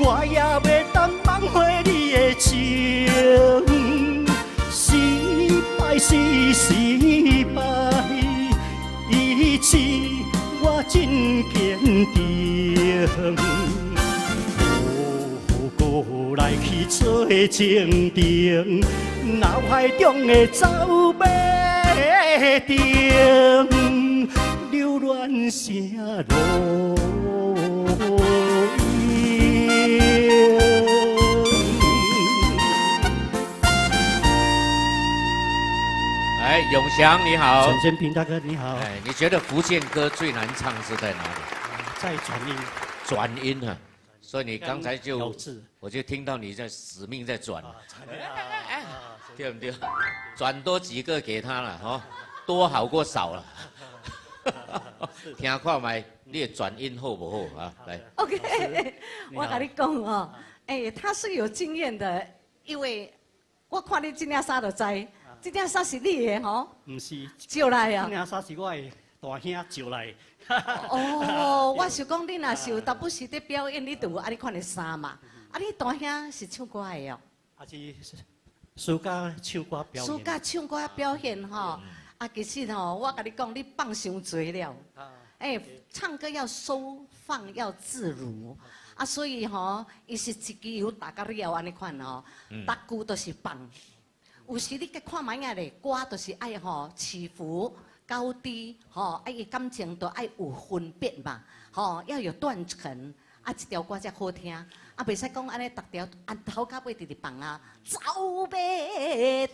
我也袂当放火你的情，失败是失败，以致我真坚定。过来去做情定，脑海中的走马灯，流乱声路哎，永祥你好，陈建平大哥你好。哎，你觉得福建歌最难唱是在哪里？在转音。转音啊，所以你刚才就我就听到你在死命在转，对不对？转多几个给他了哦，多好过少了。听看麦，你的转音好不好啊？来 ，OK， 我跟你讲哦，哎，他是有经验的，因为我看你这件衫就知，这件衫是你的吼？不是，借来啊？这件衫是我的大兄借来。哦，我想讲你若是有达不时在表演，你就有安尼款的衫嘛。啊，你大兄是唱歌的哦？啊是暑假唱歌表演。暑假唱歌表演吼，啊，其实吼，我跟你讲，你放伤多了。哎，唱歌要收放要自如，啊，所以吼，伊是一支油打到了安尼款吼，逐句都是放。有时你去看卖啊咧，歌都是爱吼起伏。高低，吼，爱感情都爱有分别嘛，吼，要有断层，啊，一条歌才好听，啊，袂使讲安尼逐条按头到尾直直放啊，走马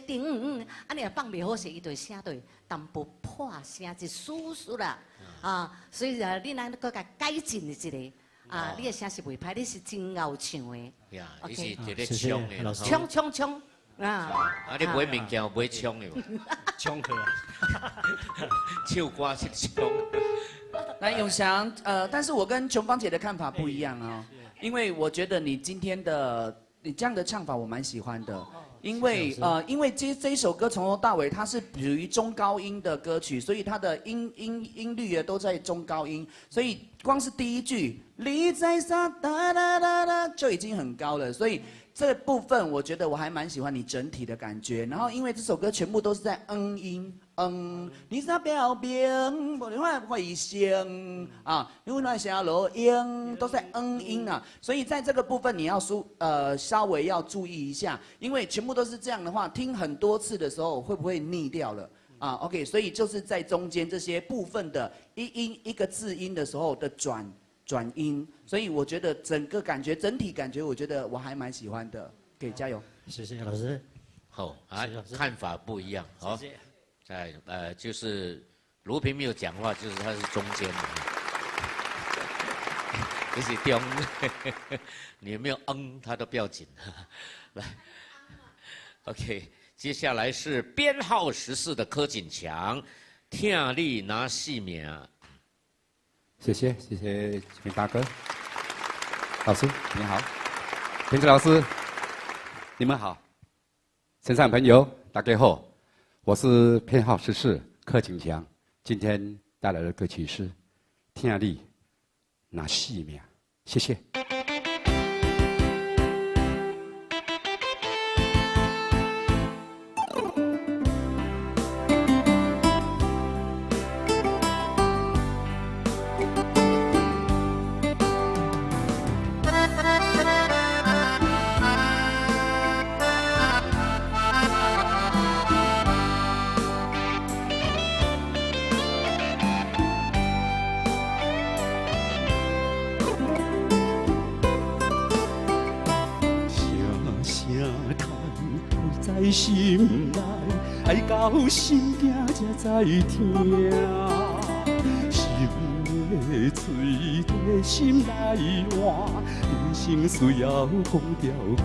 灯，安尼也放袂好势，伊就会声对淡薄破声，一丝丝啦，啊，所以你咱搁甲改进一个，啊，你的声是袂歹，你是真敖唱的。呀，伊是直咧冲的，冲啊！啊，你买物件有买冲的无？冲去啊！唱歌是冲。来，永祥，但是我跟琼芳姐的看法不一样哦，因为我觉得你今天的你这样的唱法我蛮喜欢的，因为这一首歌从头到尾它是属于中高音的歌曲，所以它的音律也都在中高音，所以光是第一句你在啥哒哒哒哒就已经很高了，所以。这部分我觉得我还蛮喜欢你整体的感觉，然后因为这首歌全部都是在音，你在表边，不然会声啊，因为那些罗音都在音啊，所以在这个部分你要稍微要注意一下，因为全部都是这样的话，听很多次的时候会不会腻掉了啊 ？OK， 所以就是在中间这些部分的一个字音的时候的转音，所以我觉得整体感觉，我觉得我还蛮喜欢的，给加油！谢谢老师。好啊，看法不一样，好，在就是卢平没有讲话，就是他是中间的，就是中，你没有他都不要紧，来 ，OK， 接下来是编号14的柯锦强，听你拿四名。谢谢金大哥，老师你好，田子老师，你们好，线上朋友大家好，我是编号14柯锦强，今天带来的歌曲是《听你拿四名》，谢谢。在心内，爱到心惊才知听。心的嘴在心内换，人生需要讲条件。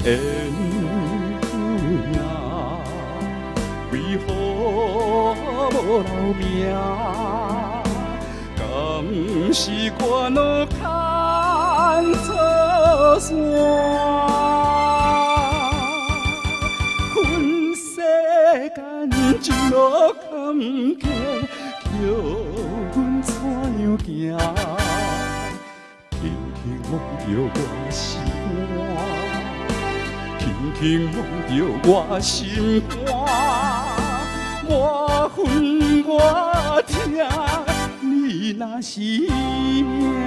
缘分啊，为何无留名？敢是我若牵错线？世间一路坎坷，叫阮怎样行？轻轻摸着我心肝，轻轻摸着我心肝，我分我听，你若是命。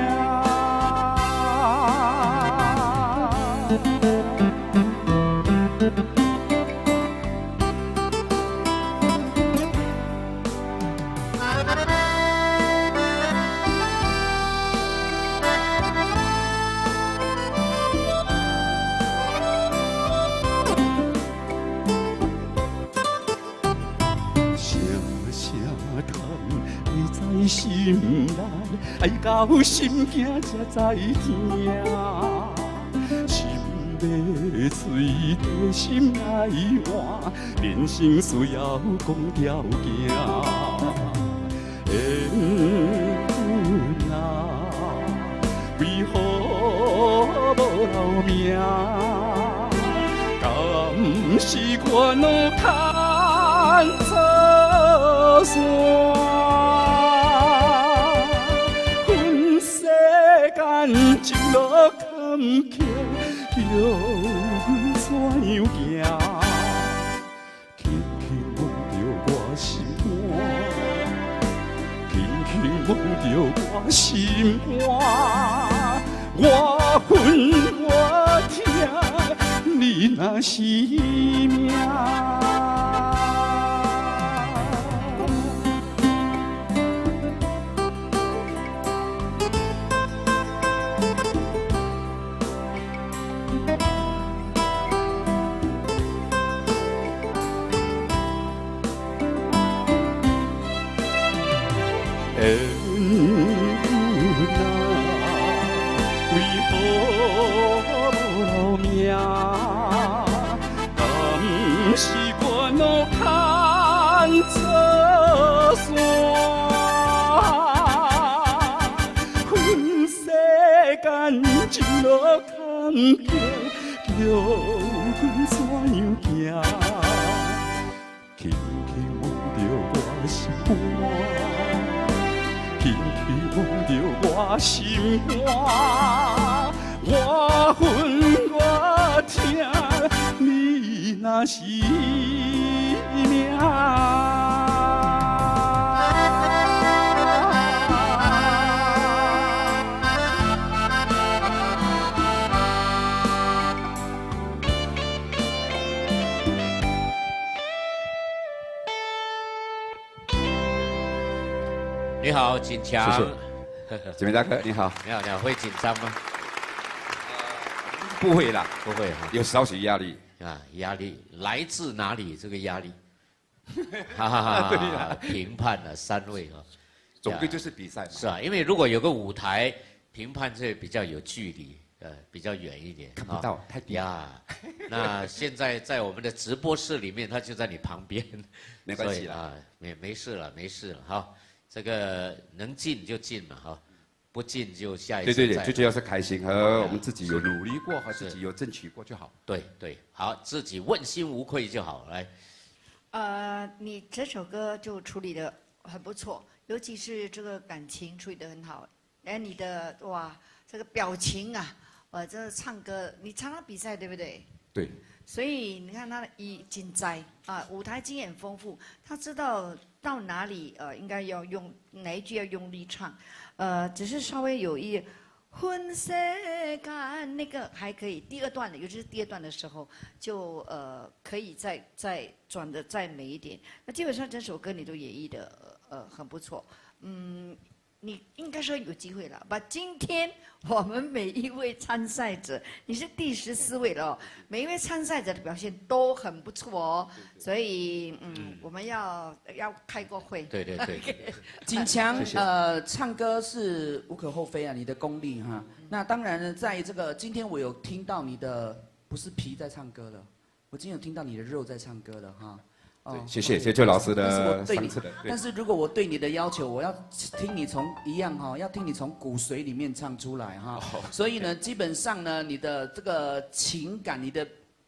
心内爱到心惊才知听，心要碎地心爱换，人生需要讲条件。缘分啊，为何无留名？敢是我脑牵错线？情路坎坷，叫阮怎样行？轻轻摸着我心肝，轻轻摸着我心肝。我恨我疼，你若是命。缘分啊，为何无留名？敢是我脑牵错线？恨世间情路坎坷，叫阮怎样行？轻轻摸着我心肝。轻轻摸着我心肝，我恨我疼，你若是命。你好，锦强。谢谢。景明大哥，你好。你好，你好，会紧张吗？不会啦，不会哈。有少许压力啊，压力来自哪里？这个压力，哈哈哈！对呀，评判了3位哈，总归就是比赛嘛。是啊，因为如果有个舞台，评判这比较有距离，比较远一点，看不到，太低呀。那现在在我们的直播室里面，他就在你旁边，没关系啊，没事了，没事了哈。这个能进就进嘛哈，不进就下一次。对，最主要是开心和我们自己有努力过，和自己有争取过就好。对，好，自己问心无愧就好。来，你这首歌就处理得很不错，尤其是这个感情处理得很好。你的哇，这个表情啊，这唱歌，你常常比赛对不对？对。所以你看他紧张啊，舞台经验丰富，他知道到哪里应该要用哪一句要用力唱，只是稍微有一婚世间那个还可以，第2段的，尤其是第2段的时候就可以再转的再美一点。那基本上这首歌你都演绎的很不错，你应该说有机会了吧？今天我们每一位参赛者，你是第14位了哦，每一位参赛者的表现都很不错哦，所以我们要开个会。对。锦强，唱歌是无可厚非啊，你的功力哈。那当然呢，在这个今天我有听到你的不是皮在唱歌了，我今天有听到你的肉在唱歌了哈。谢谢老师的赏赐的。但是如果我对你的要求，我要听你从要听你从骨髓里面唱出来哈。所以呢，基本上呢，你的这个情感，你的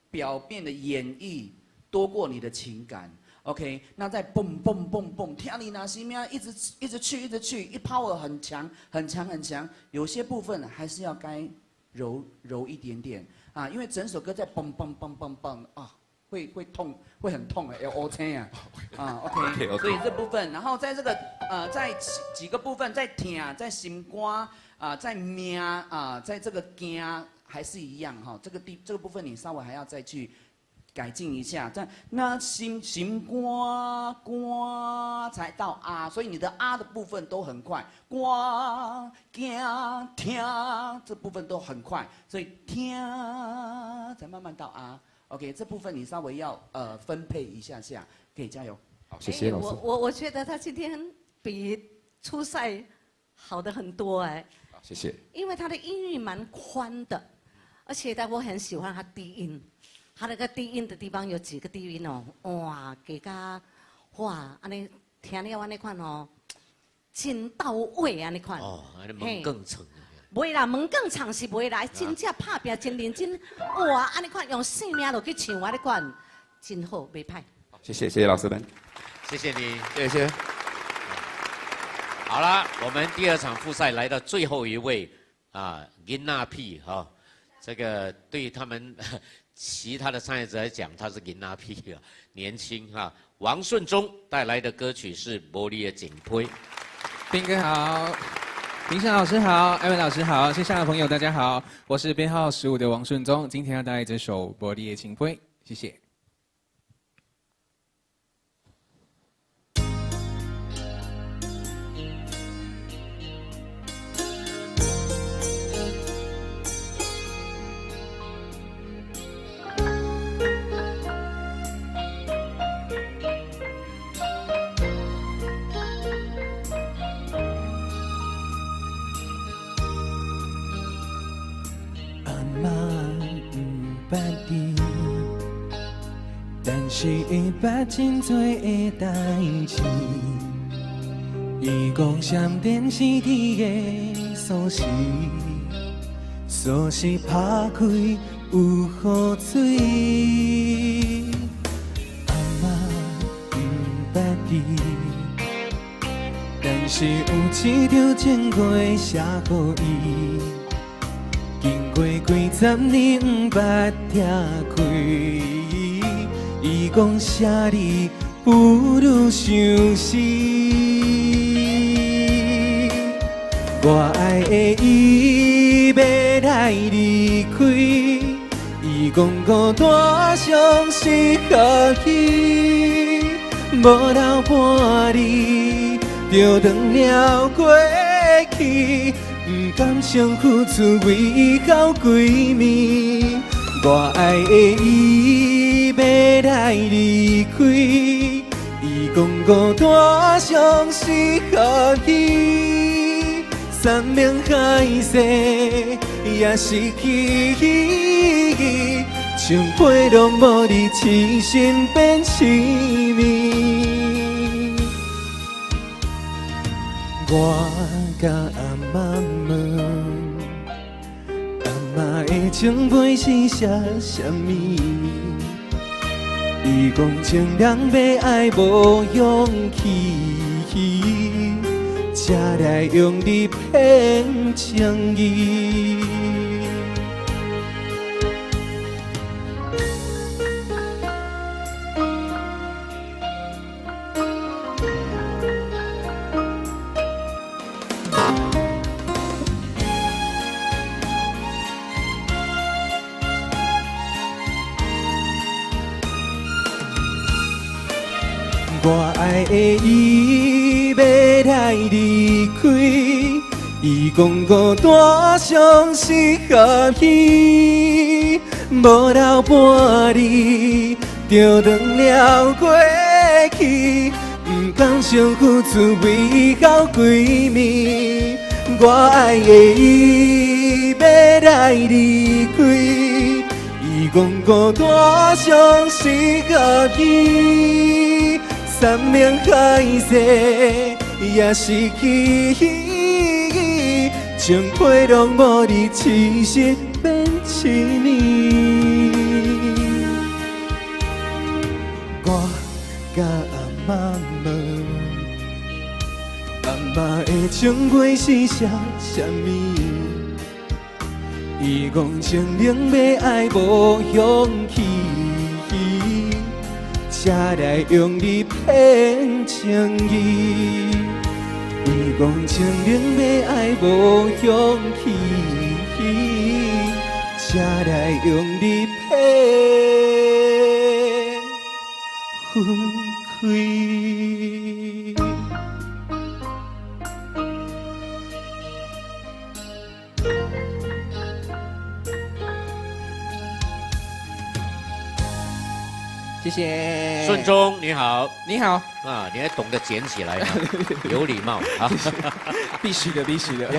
表面的演绎多过你的情感。OK， 那在蹦蹦蹦蹦，听你那些咩，一直去，一 power 很强，有些部分还是要该柔一点点啊，因为整首歌在蹦蹦蹦蹦蹦啊。会痛，会很痛要 OK 啊，OK， 所以这部分，然后在这个在几个部分，在听，在心肝在命在这个惊还是一样哈，这个部分你稍微还要再去改进一下，在那心肝才到啊，所以你的啊的部分都很快，肝惊听这部分都很快，所以听才慢慢到啊。OK， 这部分你稍微要分配一下下，可以加油。好，谢谢老师。我觉得他今天比初赛好的很多哎。好，谢谢。因为他的音域蛮宽的，而且我很喜欢他低音，他那个低音的地方有几个低音哦，哇，给他哇，安尼听了安尼款哦，真到位安尼款。哦，安尼门更长。袂啦，门更长是袂啦，真正拍拼真认真，哇！安尼款用性命落去唱安尼款，真好，袂歹。谢谢老师们，谢谢你，谢谢。好了，我们第2场复赛来到最后一位囡仔屁哈，这个对他们其他的参赛者来讲，他是囡仔屁啊，年轻哈。王顺忠带来的歌曲是《无你的情批》。斌哥好。评审老师好，艾文老师好，线上的朋友大家好，我是编号15的王顺忠，今天要带来这首《无你的情批》，谢谢。但是会捌真多的代志，伊讲闪电是你的锁匙，锁匙打开有雨水。阿嬷不捌你，但是有一条情话写给伊。经过几十年不捌听开，伊讲写你不如相思。我爱的伊要来离开，伊讲孤单上适合去，无留半日就断了过去。不敢相付出为好闺蜜，我爱的伊要来离开，伊讲孤单上适合伊，山盟海誓也失去意义，像飞龙无你痴心变痴迷。我甲阿嬷问，阿嬷的情杯是写什么？伊讲情人要爱无勇气，才来用你骗情意。我爱的伊要来离开，伊讲孤单上适合伊，无留半日就断了过去，不敢相付出为好闺蜜。我爱的伊要来离开，伊讲孤单上适合伊。山盟海誓也失去意义，像飞龙无你痴心变痴迷。我甲阿嬷问，阿嬷的情话是写什么？伊讲情人要爱无勇气。才来用你骗情意。你讲情冷要爱无勇气，才来用你骗分开。谢谢顺中你好，你好啊，你还懂得捡起来，有礼貌啊，必须的，必须的。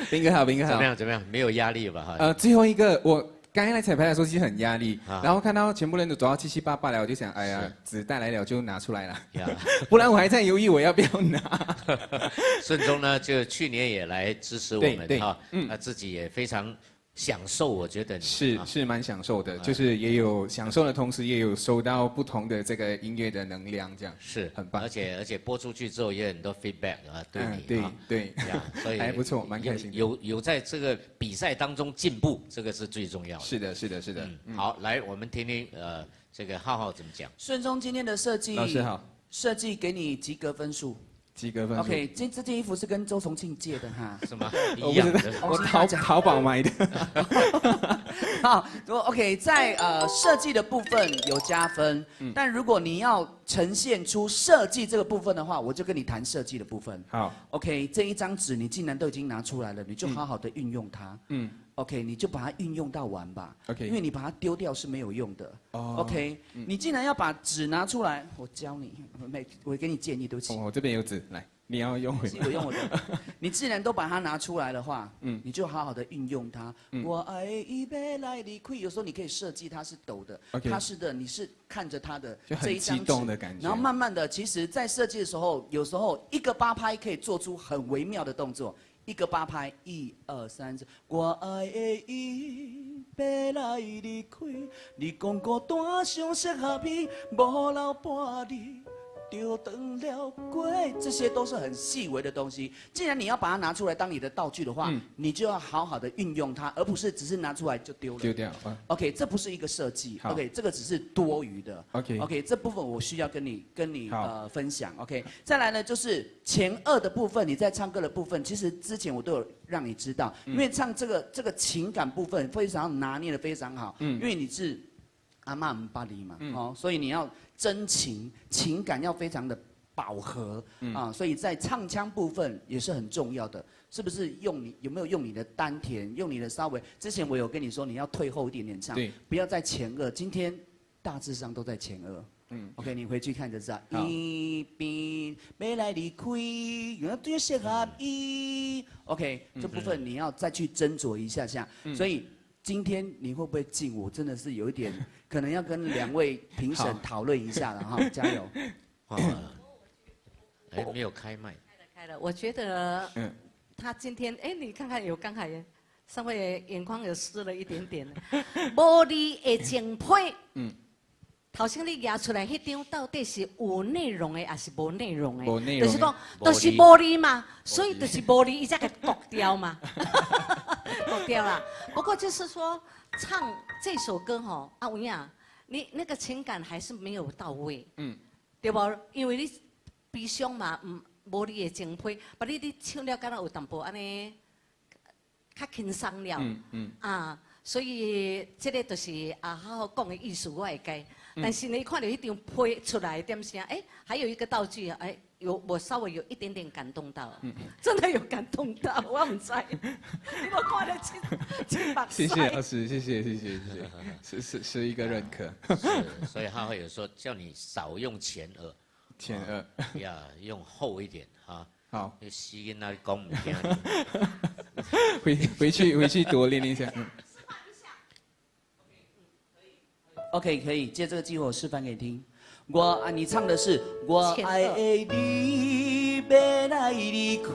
斌哥好，斌哥好。怎么样？怎么样？没有压力吧？哈。最后一个，我刚才来彩排的时候其实很压力，然后看到全部人都走到七七八八了，我就想，哎呀，纸带来了就拿出来了，不然我还在犹豫我要不要拿。顺中呢，就去年也来支持我们哈，他自己也非常享受，我觉得是蛮享受的，就是也有享受的同时，也有收到不同的这个音乐的能量，这样是很棒。而且播出去之后也有很多 feedback 啊，对你对，所以还不错，蛮开心。有在这个比赛当中进步，这个是最重要的。是的，是的，是的。好，来我们听听这个浩浩怎么讲。顺中今天的设计，老师好，设计给你及格分数。及格分数。 OK， 这件衣服是跟周重庆借的哈。什么？一样的，我淘宝买的。好 ，OK， 在设计的部分有加分，但如果你要呈现出设计这个部分的话，我就跟你谈设计的部分。好 ，OK， 这一张纸你既然都已经拿出来了，你就好好的运用它。OK， 你就把它运用到完吧。OK， 因为你把它丢掉是没有用的。OK，你既然要把纸拿出来，我教你，我给你建议，对不起。我这边有纸，来，你要用回。我用我的。你既然都把它拿出来的话，你就好好的运用它。我爱一杯来离开，有时候你可以设计它是抖的，它是的，你是看着它的这一张纸，然后慢慢的，其实在设计的时候，有时候一个八拍可以做出很微妙的动作。一个八拍，1、2、3、4。我爱的伊要来离开，你讲孤单上适合伊，无留半日就断了过。这些都是很细微的东西。既然你要把它拿出来当你的道具的话，你就要好好的运用它，而不是只是拿出来就丢了。丢掉。OK， 这不是一个设计。OK， 这个只是多余的。OK， 这部分我需要跟你分享。OK， 再来呢就是前2的部分，你在唱歌的部分，其实之前我都有让你知道，因为唱这个情感部分非常拿捏的非常好。因为你是阿嬷唔巴黎嘛，所以你要真情感要非常的饱和啊，所以在唱腔部分也是很重要的，是不是有没有用你的丹田，用你的稍微？之前我有跟你说你要退后一点点唱，不要在前2，今天大致上都在前2。OK， 你回去看就知道。一边要来离开，有对适合伊。OK， 这部分你要再去斟酌一下下，所以。今天你会不会进？我真的是有一点，可能要跟2位评审讨论一下了哈，加油！没有开麦。开了。我觉得，他今天，你看看有刚才上位眼眶有湿了一点点。无你的情配，头先你拿出来迄张到底是有内容的，还是无内容的？无内容。就是讲，都是无你嘛，所以就是无你，伊才给割掉嘛。割掉啦。不过就是说，唱这首歌吼，阿文呀，你那个情感还是没有到位，对不？因为你悲伤嘛，无你的情配，把你唱了，敢若有淡薄安尼，较轻松了，所以这个就是好好讲的意思，我会解。但是你看到一张配出来点声，还有一个道具，我稍微有一点点感动到，真的有感动到，我唔知，你我看得清白。谢谢老师，谢谢，是一个认可。是，所以他会有说叫你少用前2，呀，用厚一点哈。好，吸音那里讲唔听。回去多练一下。OK， 可以借这个机会我示范给你听。你唱的是我爱的你要来离开，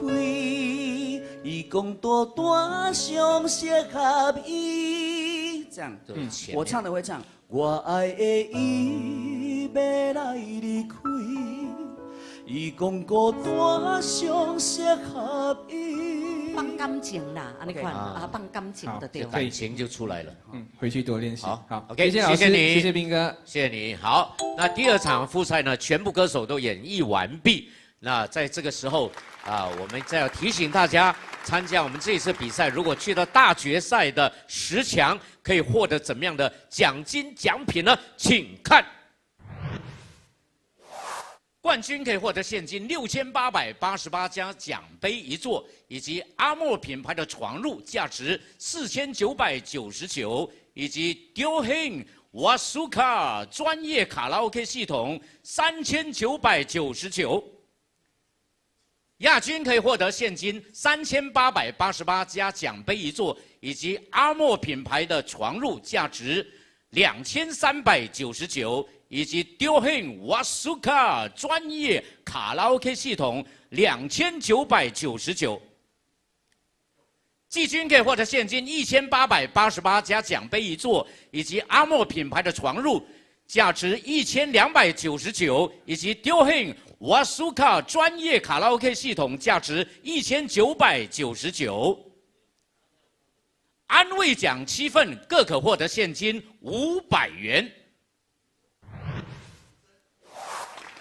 伊讲多短上适合伊。这样，我唱的会唱我爱的伊要来离开，伊讲孤单上适合伊。放感情啦，安尼款啊，放感情的对。感情就出来了。回去多练习。好，OK， 谢谢你，谢谢斌哥，谢谢你。好，那第2场复赛呢，全部歌手都演绎完毕。那在这个时候啊，我们再要提醒大家，参加我们这一次比赛，如果去到大决赛的10强，可以获得怎么样的奖金奖品呢？请看。冠军可以获得现金6888加奖杯1座，以及阿莫品牌的床褥价值4999，以及Dioheng Wasuka 专业卡拉 OK 系统3999。亚军可以获得现金3888加奖杯1座，以及阿莫品牌的床褥价值2399。以及Dioheng Wasuka 专业卡拉 OK 系统2999，季军可以获得现金1888加奖杯1座，以及阿莫品牌的床褥价值1299，以及Dioheng Wasuka 专业卡拉 OK 系统价值1999。安慰奖7份，各可获得现金500元。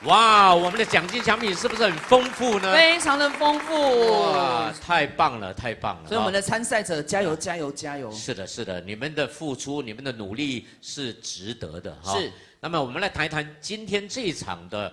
哇，我们的奖金奖品是不是很丰富呢？非常的丰富。哇，太棒了，太棒了！所以我们的参赛者加油，加油，加油！是的，是的，你们的付出，你们的努力是值得的哈。是。那么我们来谈一谈今天这一场的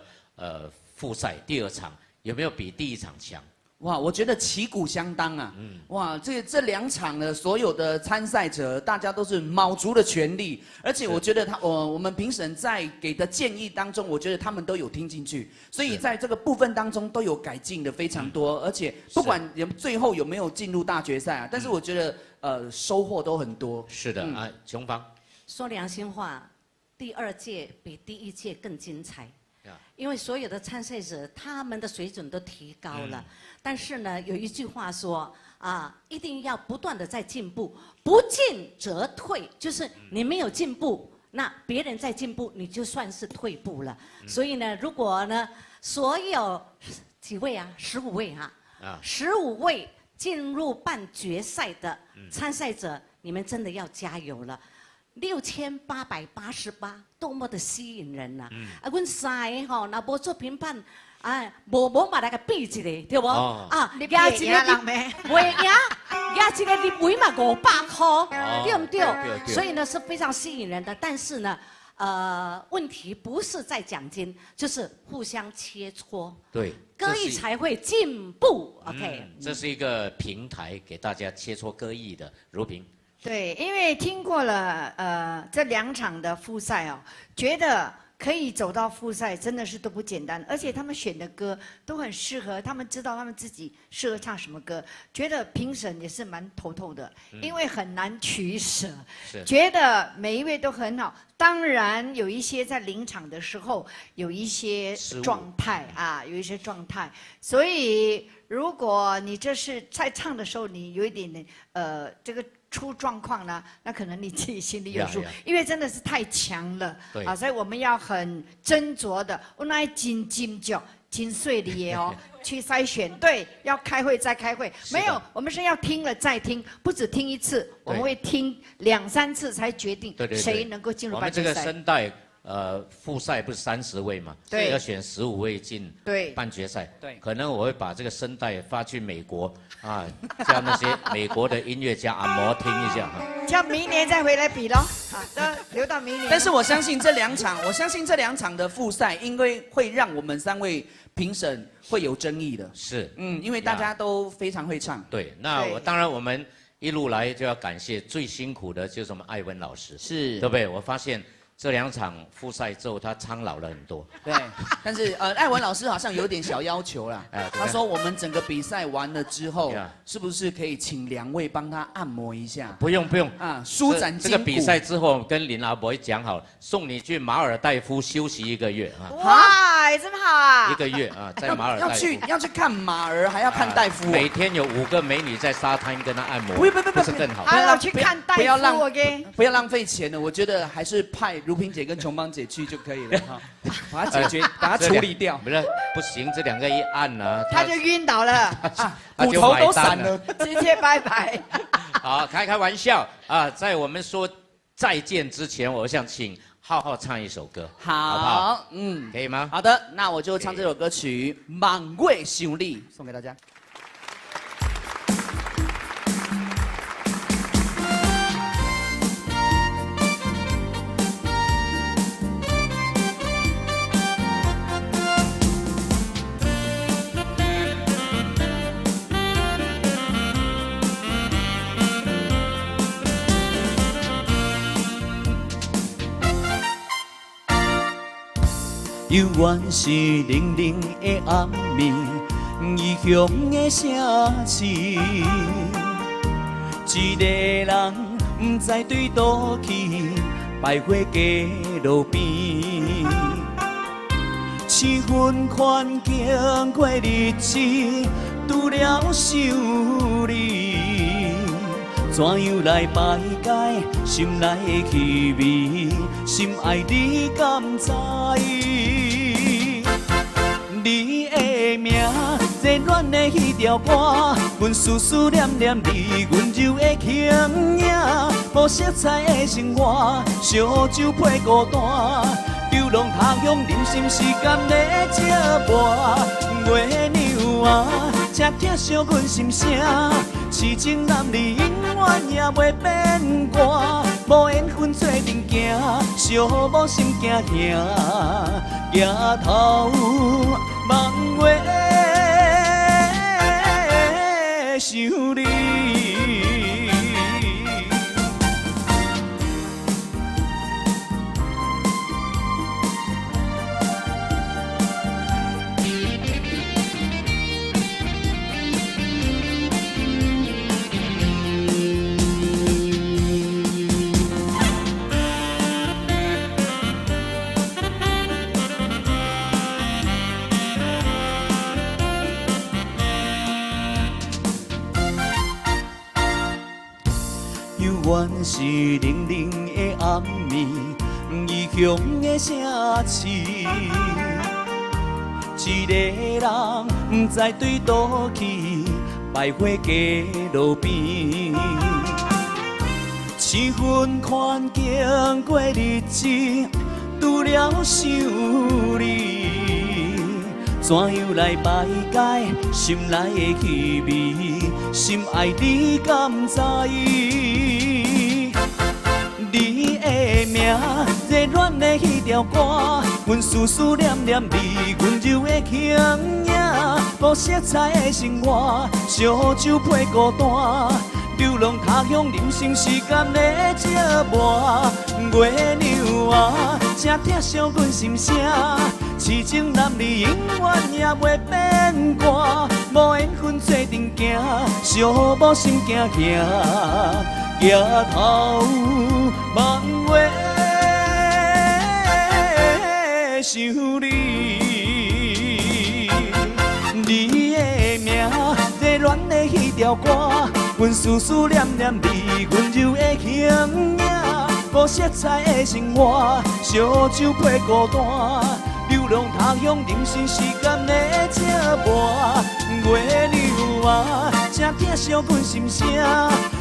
复赛第2场有没有比第1场强？哇，我觉得旗鼓相当啊！哇，这2场的所有的参赛者，大家都是卯足了全力，而且我觉得我们评审在给的建议当中，我觉得他们都有听进去，所以在这个部分当中都有改进的非常多，而且不管最后有没有进入大决赛啊，但是我觉得收获都很多。是的啊，琼芳。说良心话，第2届比第1届更精彩。因为所有的参赛者他们的水准都提高了，但是呢，有一句话说啊，一定要不断的在进步，不进则退，就是你没有进步，那别人在进步，你就算是退步了。所以呢，如果呢，所有几位啊，15位哈，15位进入半决赛的参赛者，你们真的要加油了。6888，多么的吸引人呐！啊，阮3个吼，若无做评判，啊，无嘛来个比一个，对不？啊，压一个人袂赢，压一个入围嘛500块，对不对？所以呢是非常吸引人的。但是呢，问题不是在奖金，就是互相切磋，对，歌艺才会进步。OK， 这是一个平台，给大家切磋歌艺的。如萍。对，因为听过了这2场的复赛哦，觉得可以走到复赛真的是都不简单，而且他们选的歌都很适合，他们知道他们自己适合唱什么歌，觉得评审也是蛮头痛的，因为很难取舍，觉得每一位都很好。当然有一些在临场的时候有一些状态啊，有一些状态，所以如果你这是在唱的时候你有一点点这个出状况呢，那可能你自己心里有数，因为真的是太强了啊，所以我们要很斟酌的，我那真斟酌、真碎的哦，去筛选。对，要开会再开会，没有，我们是要听了再听，不止听1次，我们会听2、3次才决定谁能够进入半决赛。我们这个声带复赛不是30位嘛？对，要选15位进半决赛。对，可能我会把这个声带发去美国啊，叫那些美国的音乐家按摩听一下哈。叫明年再回来比咯，啊，留到明年。但是我相信这2场的复赛，因为会让我们3位评审会有争议的。是，因为大家都非常会唱。对，那当然我们一路来就要感谢最辛苦的就是我们艾文老师，是，对不对？我发现。这2场复赛之后，他苍老了很多。对，但是艾文老师好像有点小要求啦。他说我们整个比赛完了之后，是不是可以请2位帮他按摩一下？不用啊，舒展筋骨。这个比赛之后跟林阿伯讲好，送你去马尔代夫休息1个月啊。哇，这么好啊！ 1个月啊，在马尔代夫要去看马儿，还要看戴夫。每天有5个美女在沙滩跟他按摩，不是更好。好了，去看戴夫。不要浪费钱了，我觉得还是派。如萍姐跟琼芳姐去就可以了哈，把它解决，把它处理掉。不是不行，这两个一按呢，他就晕倒了，骨头都散了，直接拜拜。好，开玩笑啊！在我们说再见之前，我想请浩浩唱一首歌，好不好？可以吗？好的，那我就唱这首歌曲《满月想你》，送给大家。犹原是冷冷的暗暝，异乡的城市，一个人不知对倒去，徘徊街路边。七分宽经过日子，拄了想你，怎样来排解心内的气味？心爱你敢知？你的名，热恋的迄条歌，阮思思念念你，温柔的轻影，无色彩的生活，烧酒配孤单，流浪他乡，人心时间在这伴。月娘啊，才疼惜阮心声，痴情男女永远也袂变卦，无缘分做阵行，小无心惊兄，行头望月想你。原是冷冷的暗暝，异乡的城市，一个人不知对倒去，徘徊街路边。七分宽经过日子，拄了想你，怎样来排解心内的气味？心爱你敢知？你的名，热恋的迄条歌，阮思思念念你，温柔的轻影，无色彩的生活，烧酒配孤单，流浪他乡，人生时间在这伴。月娘啊，才疼惜阮心声，痴情男女永远也袂变卦，无缘分做阵行，小无心惊兄，抬头望月想你。你的名，热恋的迄条歌，阮思思念念你，温柔的轻影，无色彩的生活，烧酒配孤单，流浪他乡，人生时间在这伴。月娘啊，才疼惜阮心声，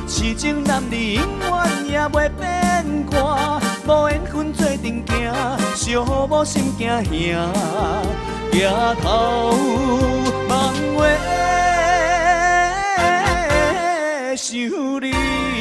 痴情男女永远也袂变卦，无缘分做阵行，小无心惊兄，抬头望月想你。